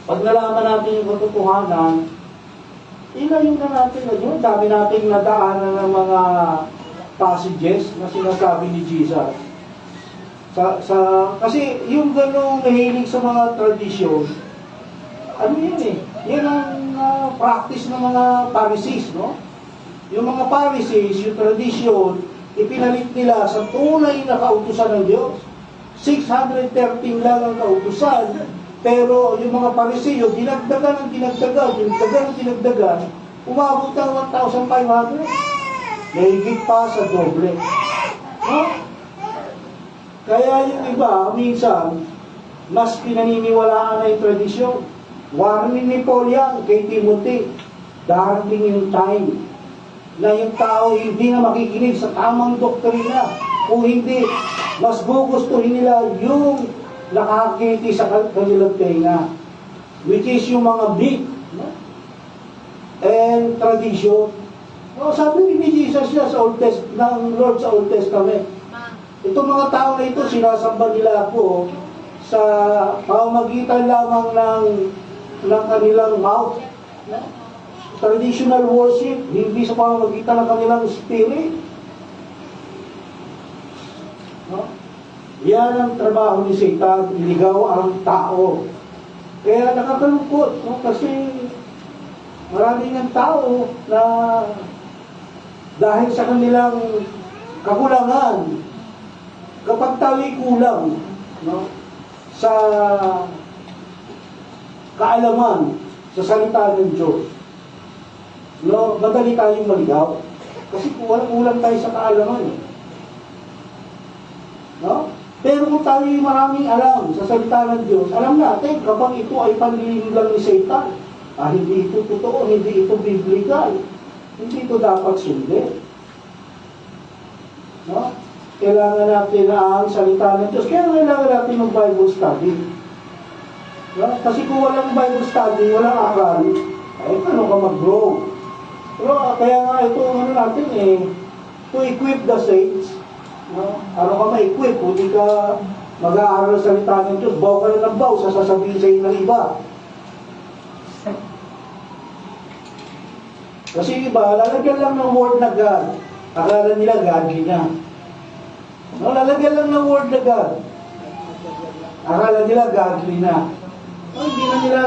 pag nalaman natin yung katotohanan, ilayo na natin na yun. Dami nating nadaanan ng mga passages na sinasabi ni Jesus. Kasi yung ganong mahilig sa mga tradisyon, ano yun yan ang practice ng mga Pharisees, no? Yung mga Pharisees, yung tradisyon, ipinalit nila sa tunay na kautusan ng Diyos. 613 lang ang kautusan, pero yung mga Pariseo, dinagdagan, umabot ng 1,500. Nahigit pa sa doble. No? Kaya yung iba, minsan, mas pinaniniwalaan na yung tradisyon. Warning ni Paul yan kay Timothy, darating yung time na yung tao hindi na makikinig sa tamang doktrina. Kung hindi, mas gugustuhin nila yung nakakakiti sa kanilang tenga, which is yung mga myth, no? And tradition. No, sabi ni Jesus siya sa ng Lord sa Old Testament. Itong mga tao na ito, sinasamba nila ako sa pamamagitan lamang ng kanilang mouth. No? Traditional worship, hindi sa pamamagitan ng kanilang spirit. No? Yan ang trabaho ni Satan, iligaw ang tao. Kaya nakakalungkot, no? Kasi maraming ng tao na dahil sa kanilang kakulangan, kapag tayo'y kulang, no? Sa kaalaman sa salita ng Diyos, No, madali tayong maligaw. Kasi kulang tayo sa kaalaman. No? Pero kung tayo maraming alam sa salita ng Diyos, alam natin kapag ito ay panlilin lang ni Satan, hindi ito totoo, hindi ito biblical, hindi ito dapat sundin. No? Kailangan natin ang salita ng Diyos. Kaya kailangan natin ng Bible study. No? Kasi kung walang Bible study, walang aral, ay paano ka mag-grow? Pero kaya nga ito natin to equip the saints. No? Ano ka ma-equip? Kung di ka mag-aaral sa salita ng Diyos, baw ka na ng baw, sasabihin sa inyo ng iba. Kasi iba, lalagyan lang ng word na God. Akala nila godly na. No, lalagyan lang ng word na God. Akala nila godly na. No, hindi na nila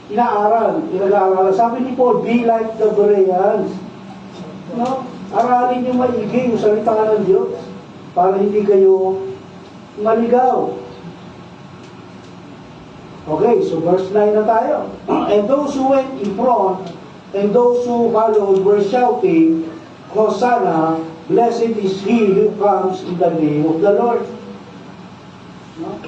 inaaral. Pinag-aaral. Sabi ni Paul, be like the Bereans. No? Aralin niyo maigi yung salita ng Diyos para hindi kayo maligaw. Okay, so verse 9 na tayo. And those who went in front and those who followed were shouting, Hosanna, blessed is he who comes in the name of the Lord. No?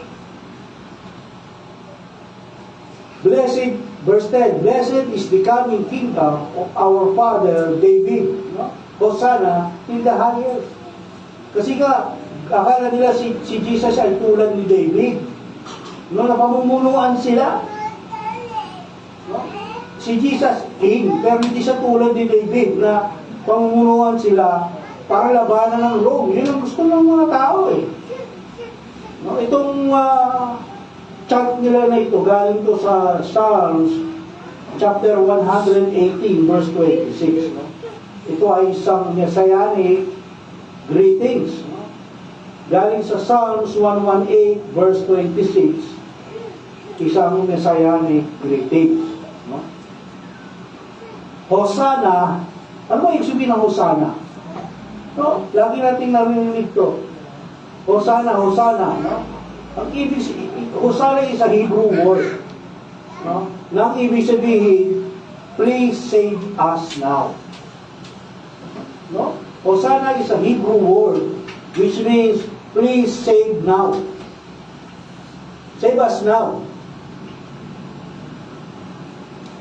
Blessed, verse 10, blessed is the coming kingdom of our father David. No? Hosanna in the highest. Kasi nga, akala nila si Jesus ay tulad ni David. No, napamumunuan sila. No? Si Jesus king, pero hindi siya tulad ni David na pamumunuan sila para labanan ng Rome. Yun ang gusto ng mga tao eh. No, itong chant nila na ito, galing to sa Psalms chapter 118 verse 26. No? Ito ay isang messianic greetings. No? Galing sa Psalms 118 verse 26, isang messianic greetings. No? Hosanna, ano ba yung sabihin ng Hosanna? No? Lagi nating narinig to. Hosanna, Hosanna. No? Ang ibig Hosanna is a Hebrew word. No? Nang ibig sabihin, please save us now. No? Hosanna is a Hebrew word which means please save now. Save us now.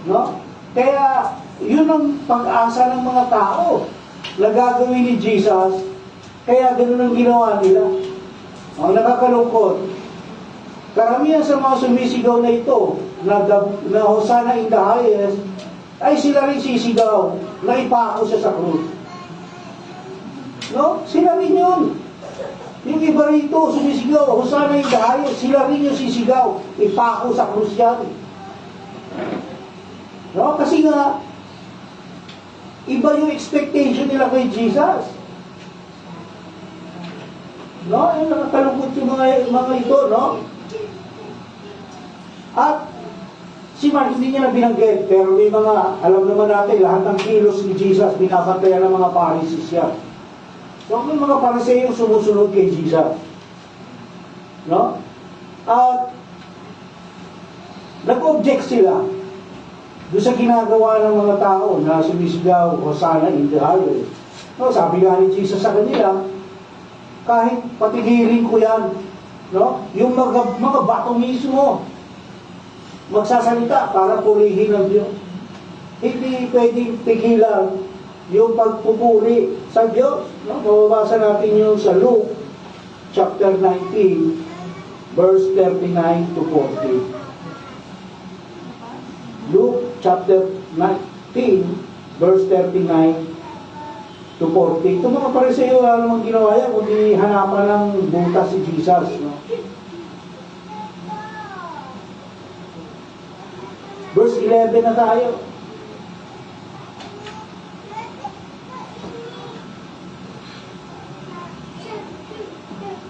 No? Kaya yun ang pag-asa ng mga tao na gagawin ni Jesus, kaya ganun ang ginawa nila. Ang nakakalungkot, karamihan sa mga sumisigaw na ito, na Hosanna in the highest, ay sila rin sisigaw na ipako siya sa krus. No? Sila rin yun. Yung iba rito, sumisigaw, Hosanna in the highest, sila rin yung sisigaw, ipako sa krus yan. No? Kasi nga, iba yung expectation nila kay Jesus. No? Yung nakakalungkot yung mga ito, no? At si Mark, hindi niya na binanggit, pero may mga, alam naman natin, lahat ng kilos ni Jesus, binabantayan ng mga Pharisees yan. So, may mga Pariseo yung sumusunod kay Jesus. No? At nag-object sila doon sa ginagawa ng mga tao na sumisigaw, Hosanna in the highest. No? Sabi nga ni Jesus sa kanila, kahit patigilin ko yan, no? Yung mga bato mismo, magsasalita para purihin ng Diyos. Hindi pwedeng tigilan yung pagpupuri sa Diyos. No? Mababasa natin yung sa Luke chapter 19 verse 39 to 40. Luke chapter 19 verse 39 to 40. Itong mga Pariseo, wala namang ginawa yan kundi hanapan ng butas si Jesus. No? Verse 11 na tayo.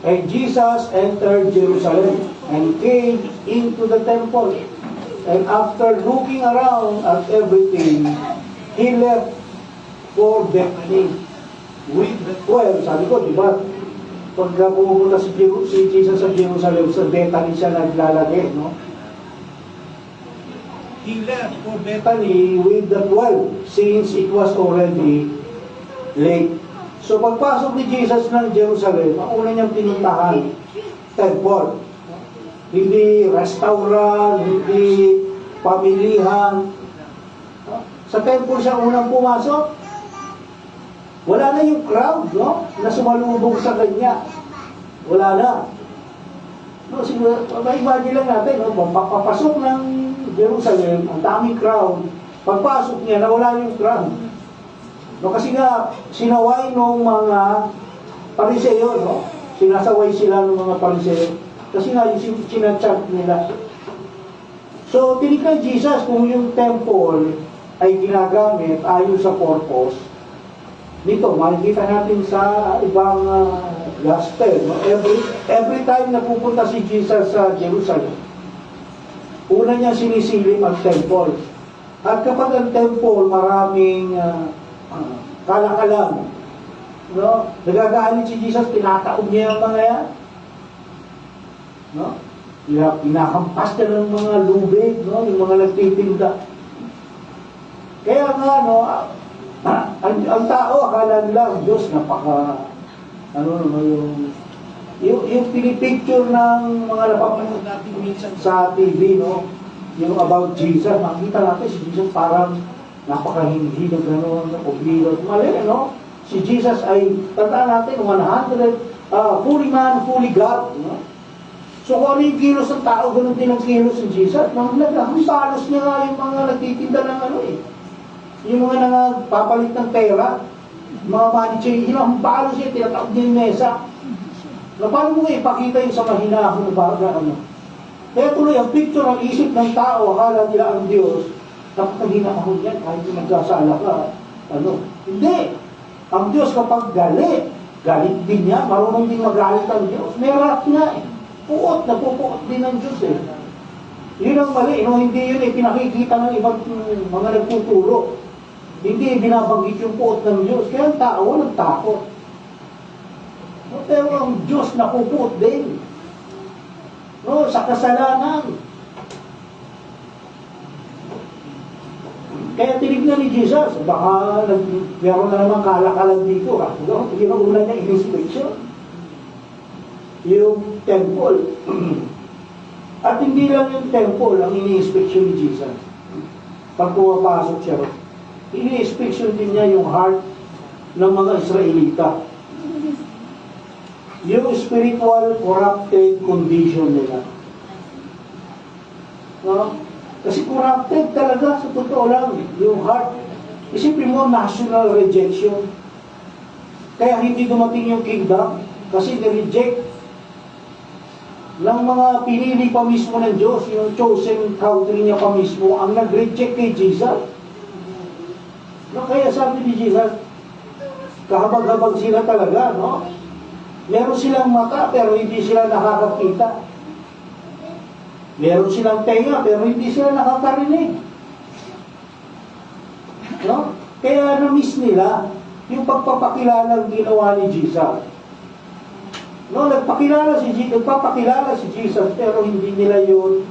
And Jesus entered Jerusalem and came into the temple. And after looking around at everything, he left for Bethany with the 12. Sabi ko, di ba? Pagka pumunta si Jesus sa Jerusalem, sa Bethany siya naglalagay, no? he left for Bethany with the 12 since it was already late. So pagpasok ni Jesus ng Jerusalem, ang una niyang pinuntahan, temple. Hindi restaurant, hindi pamilihan. Sa temple siya unang pumasok. Wala na yung crowd, no? Na sumalubog sa kanya. Wala na. No, siguro, imagine lang natin, no? Papasok ng Jerusalem, ang daming crowd. Pagpasok niya, nawala yung crowd. No, kasi nga, sinaway ng mga Pariseo, no? Sinasaway sila ng mga Pariseo. Kasi nga, yung sinachant nila. So, tinignan Jesus kung yung temple ay ginagamit ayon sa purpose. Dito, makikita natin sa ibang gospel. No? Every time na pupunta si Jesus sa Jerusalem, una niya sinisilip ang temple. At kapag ang temple, maraming kalakalan. No? Nagagalit si Jesus, tinataob niya ang mga yan. No? Pinakampas na ng mga lubid, no? Yung mga nagtitinda. Kaya nga, no, ang tao, akala nila, Diyos, napaka, yung pinipicture ng mga napapanood natin minsan sa TV, no? Yung about Jesus, makikita natin si Jesus parang napakahindi ng gano'n, oblido. Mali, no? Si Jesus ay, tandaan natin, 100, fully man, fully God, no? So kung ano yung kilos ng tao, gano'n din ang kilos ng Jesus. Nagpalos niya nga yung mga nagtitinda ng yung mga nagpapalit ng pera, mga money ang palos niya, tinatawag niya yung mesa. Na paano mo ipakita yung sa mahinahon na baga, Kaya tuloy, ang picture ng isip ng tao, akala nila ang Diyos, napakahinahon yan, kahit yung nagsasala ka, Hindi. Ang Diyos kapag galit din niya, marunong din magalit ang Diyos. May rat nga Puot, napupuot din ng Diyos Yun ang mali, no? Hindi yun pinakikita ng ibang mga nagtuturo. Hindi binabanggit yung puot ng Diyos. Kaya ang tao, walang takot. No, pero ang Diyos napupuot din. No, sa kasalanan. Kaya tinignan ni Jesus, baka meron na naman kalakalan dito. Yun ang una niya in-inspection. Yung temple. At hindi lang yung temple ang ini-inspection ni Jesus. Pag pumapasok siya, ini-inspection din niya yung heart ng mga Israelita. Yung spiritual corrupted condition nila. No? Kasi corrupted talaga, sa totoo lang, yung heart. Isipin mo, national rejection. Kaya hindi dumating yung kingdom, kasi ni-reject ng mga pinili pa mismo ng Diyos, yung chosen country niya pa mismo, ang nag-reject kay Jesus. No, kaya sabi ni Jesus, kahabag-habag sila talaga, no? Meron silang mata, pero hindi sila nakakakita. Meron silang tenga, pero hindi sila nakakarinig. No? Kaya na-miss nila yung pagpapakilalang ginawa ni Jesus. No, nagpapakilala si Jesus, pero hindi nila yun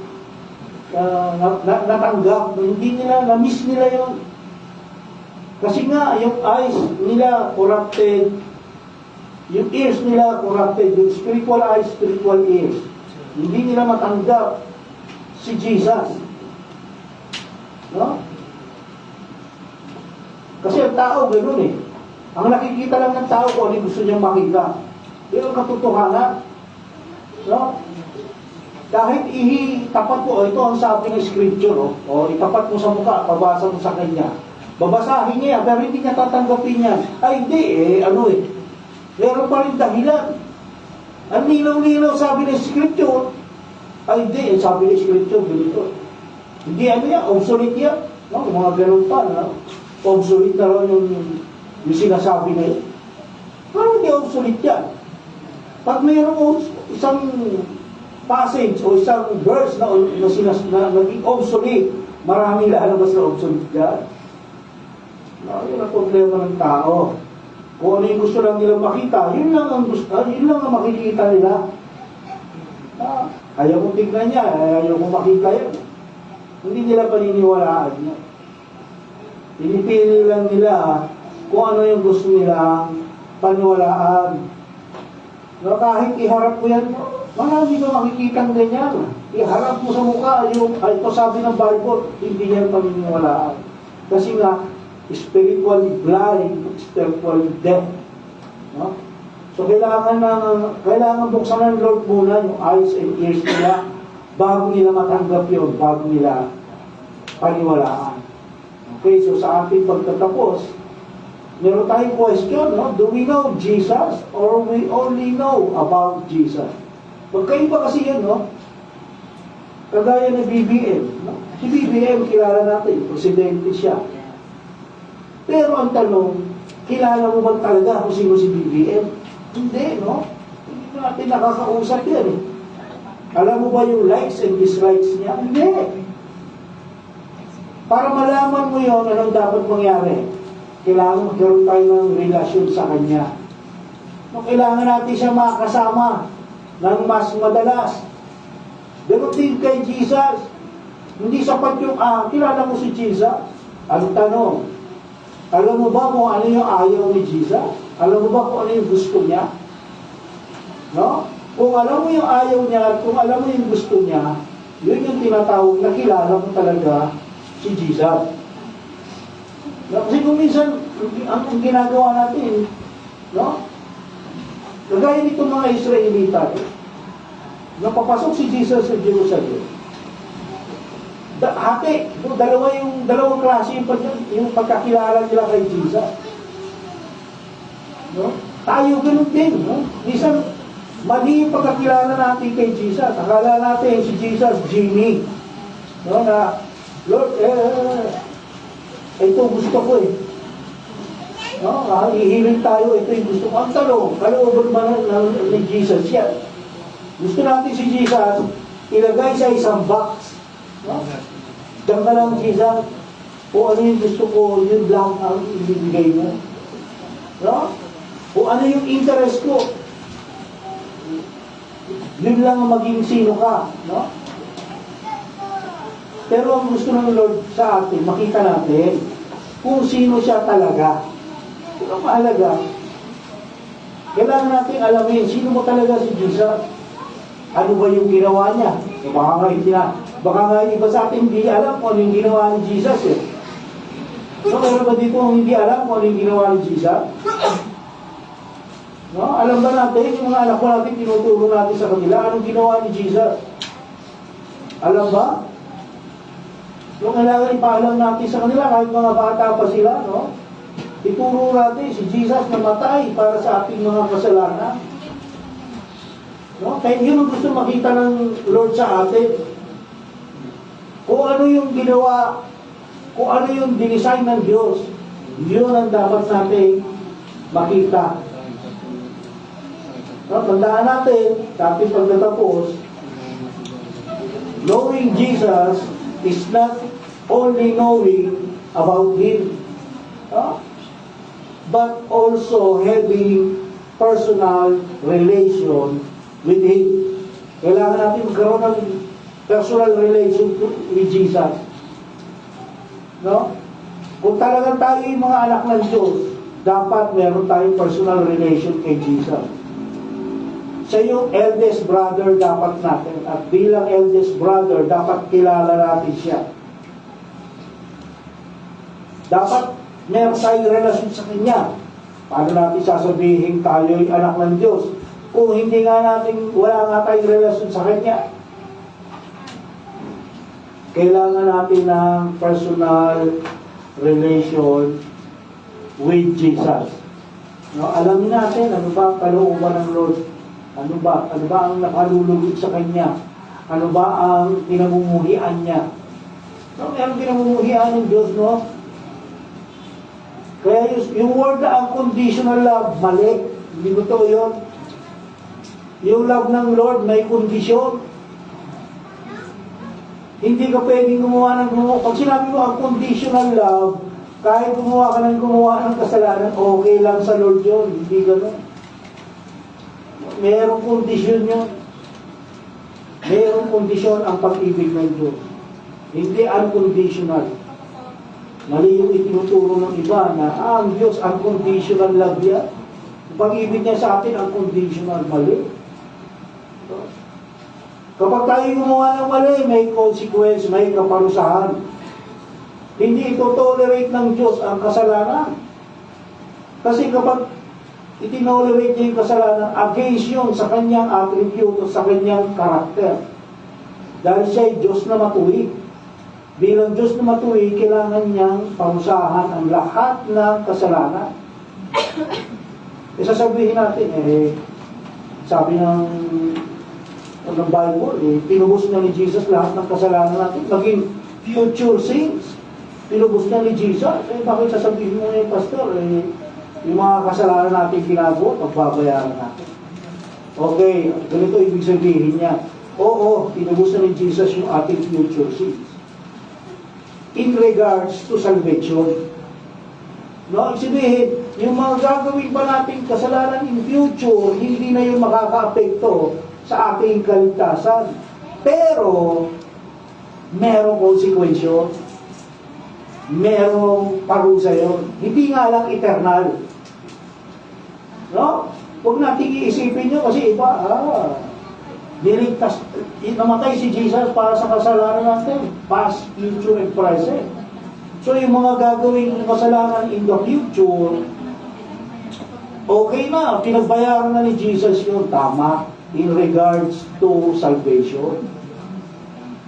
natanggap, hindi nila, na-miss nila yun. Kasi nga, yung eyes nila corrupted, yung ears nila corrupted, yung spiritual eyes, spiritual ears. Hindi nila matanggap si Jesus. No? Kasi ang tao, gano'n Ang nakikita lang ng tao kung ano gusto niyang makita. Yung katotohanan, no? Kahit itapat mo, ito ang sabi ng scripture, o itapat mo sa mukha, pabasa mo sa kanya. Babasahin niya, pero hindi niya tatanggapin yan. Ay, hindi, meron pa rin dahilan. Ang linaw-linaw sabi ng scripture, ay, hindi, sabi ng scripture, ganito. Hindi, obsolete yan. No? Mga ganun pa, no? Obsolete na rin yung sinasabi na yun. Pero hindi obsolete yan. Pag mayroong isang passage o isang verse na naging obsolete, maraming lalabas na obsolete dyan. Yun ang problema ng tao. Kung ano yung gusto lang nilang makita, yun lang ang makikita nila. Ayaw kong tignan niya, ayaw kong makita yun. Hindi nila paniniwalaan yun. Pinipili lang nila kung ano yung gusto nilang paniwalaan. No, kahit iharap mo yan, marami ka makikitang ganyan. Iharap mo sa mukha, ito sabi ng Bible, hindi yan paniniwalaan. Kasi nga, spiritually blind, spiritually deaf. No? So, kailangan buksan ng Lord muna yung eyes and ears nila bago nila matanggap yun, bago nila paniwalaan. Okay, so sa ating pagtatapos, meron tayong question, no? Do we know Jesus or we only know about Jesus? Magkaiba kasi yun, no? Kagaya ng BBM, no? Si BBM, kilala natin, presidente siya. Pero ang tanong, kilala mo ba talaga kung sino si BBM? Hindi, no? Hindi natin nakakausap yan, eh. Alam mo ba yung likes and dislikes niya? Hindi. Para malaman mo yon, anong dapat mangyari? Kailangan magkaroon tayo ng relasyon sa Kanya. No, kailangan natin siya makasama ng mas madalas. Ganun din kay Jesus. Hindi sapat yung, kilala mo si Jesus? Ang tanong, alam mo ba kung ano yung ayaw ni Jesus? Alam mo ba kung ano yung gusto niya? No? Kung alam mo yung ayaw niya at kung alam mo yung gusto niya, yun yung tinatawag na kilala mo talaga si Jesus. No? Kasi kung minsan, ang ginagawa natin, no? Kagaya nitong mga Israelita, nung papasok si Jesus sa Jerusalem, dalawang klase yung pagkakilala nila kay Jesus. No? Tayo ganun din. No? Minsan, mali yung pagkakilala natin kay Jesus. Akala natin si Jesus, genie. No? Na, Lord, ito gusto ko eh. No? Ihiling tayo, ito yung gusto ko. Ang tanong, kalooban ba ni Jesus yan? Gusto natin si Jesus, ilagay sa isang box. No? Diyan ka lang, Jesus, kung ano yung gusto ko, yun lang ang ibibigay mo. No? Kung ano yung interest ko, yun lang ang maging sino ka. No? Pero ang gusto ng Lord sa atin, makita natin kung sino siya talaga. Ito ang mahalaga. Kailangan natin alamin, sino mo talaga si Jesus? Ano ba yung ginawa niya? Baka nga iba sa atin hindi alam kung ano yung ginawa ni Jesus eh. So, meron ba dito hindi alam kung ano yung ginawa ni Jesus? No? Alam ba natin, yung mga anak ko natin, tinuturo natin sa kanila, anong ginawa ni Jesus? Alam ba? So, kailangan ipaalam natin sa kanila, kahit mga bata pa sila, no? Ituro natin si Jesus namatay para sa ating mga kasalanan. No? Kaya yun ang gusto makita ng Lord sa atin. Kung ano yung ginawa, kung ano yung dinesign ng Diyos, yun ang dapat natin makita. No? Tandaan natin, sa ating pagtatapos, knowing Jesus is not only knowing about Him, no? But also having personal relation with Him. Kailangan natin magkaroon ng personal relation with Jesus. No? Kung talagang tayo yung mga anak ng Diyos, dapat meron tayong personal relation kay Jesus. Siya yung eldest brother dapat natin. At bilang eldest brother, dapat kilala natin siya. Dapat meron tayong relasyon sa Kanya. Paano natin sasabihin tayo'y anak ng Diyos? Kung hindi nga natin, wala nga tayong relasyon sa Kanya. Kailangan natin ng personal relation with Jesus. No, alamin natin, ano ba ang kalooban ng Lord? Ano ba ang nakalulugod sa Kanya? Ano ba ang pinamumuhian niya? No, meron pinamumuhian ng Diyos, no? Kaya yung word na unconditional love, mali. Hindi ko to yun. Yung love ng Lord may kondisyon. Hindi ka pwedeng gumawa ng gumawa. Pag sinabi mo unconditional love, kahit gumawa ka ng kasalanan, okay lang sa Lord yun. Hindi gano'n. Mayroong kondisyon yun. Mayroong kondisyon ang pag-ibig ng Diyos. Hindi unconditional. Mali yung itinuturo ng iba na ang Diyos unconditional love yan. Ang pag-ibig niya sa atin unconditional. Mali. Kapag tayo gumawa ng mali, may consequence, may kaparusahan. Hindi ito tolerate ng Diyos ang kasalanan. Kasi kapag itinolerate niya yung kasalanan, against yun sa kanyang attribute o sa kanyang karakter. Dahil siya ay Diyos na matuwid. Bilang Diyos na matuwid, kailangan niyang parusahan ang lahat ng kasalanan. Sasabihin natin, sabi ng Bible, tinubos na ni Jesus lahat ng kasalanan natin, maging future sins. Tinubos na ni Jesus. Bakit sasabihin mo ngayon, Pastor, yung mga kasalanan natin ginagawa, pagbabayaran natin. Okay, ganito ibig sabihin niya. Oo, tinubos na ni Jesus yung ating future sins. In regards to salvation. No, sabihin, yung mga gagawin pa natin kasalanan in future, hindi na yung makaka-apekto sa ating kaligtasan. Pero, merong konsekwensyon. Merong parusa yun. Hindi nga lang eternal. No? Huwag natin iisipin nyo kasi iba, niligtas, namatay si Jesus para sa kasalanan natin. Past, future, and present. So, yung mga gagawin ng kasalanan in the future, okay na, pinagbayaran na ni Jesus yun, tama, in regards to salvation.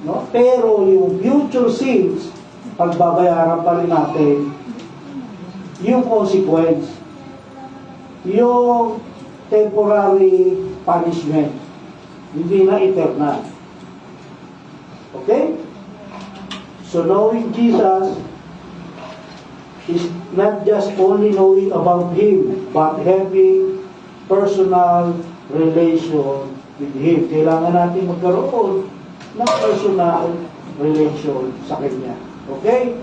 No? Pero yung future sins, pagbabayaran pa rin natin yung consequence, yung temporary punishment, hindi na eternal. Okay? So knowing Jesus is not just only knowing about Him, but having personal relation with Him. Kailangan natin magkaroon ng personal relation sa Kanya. Okay?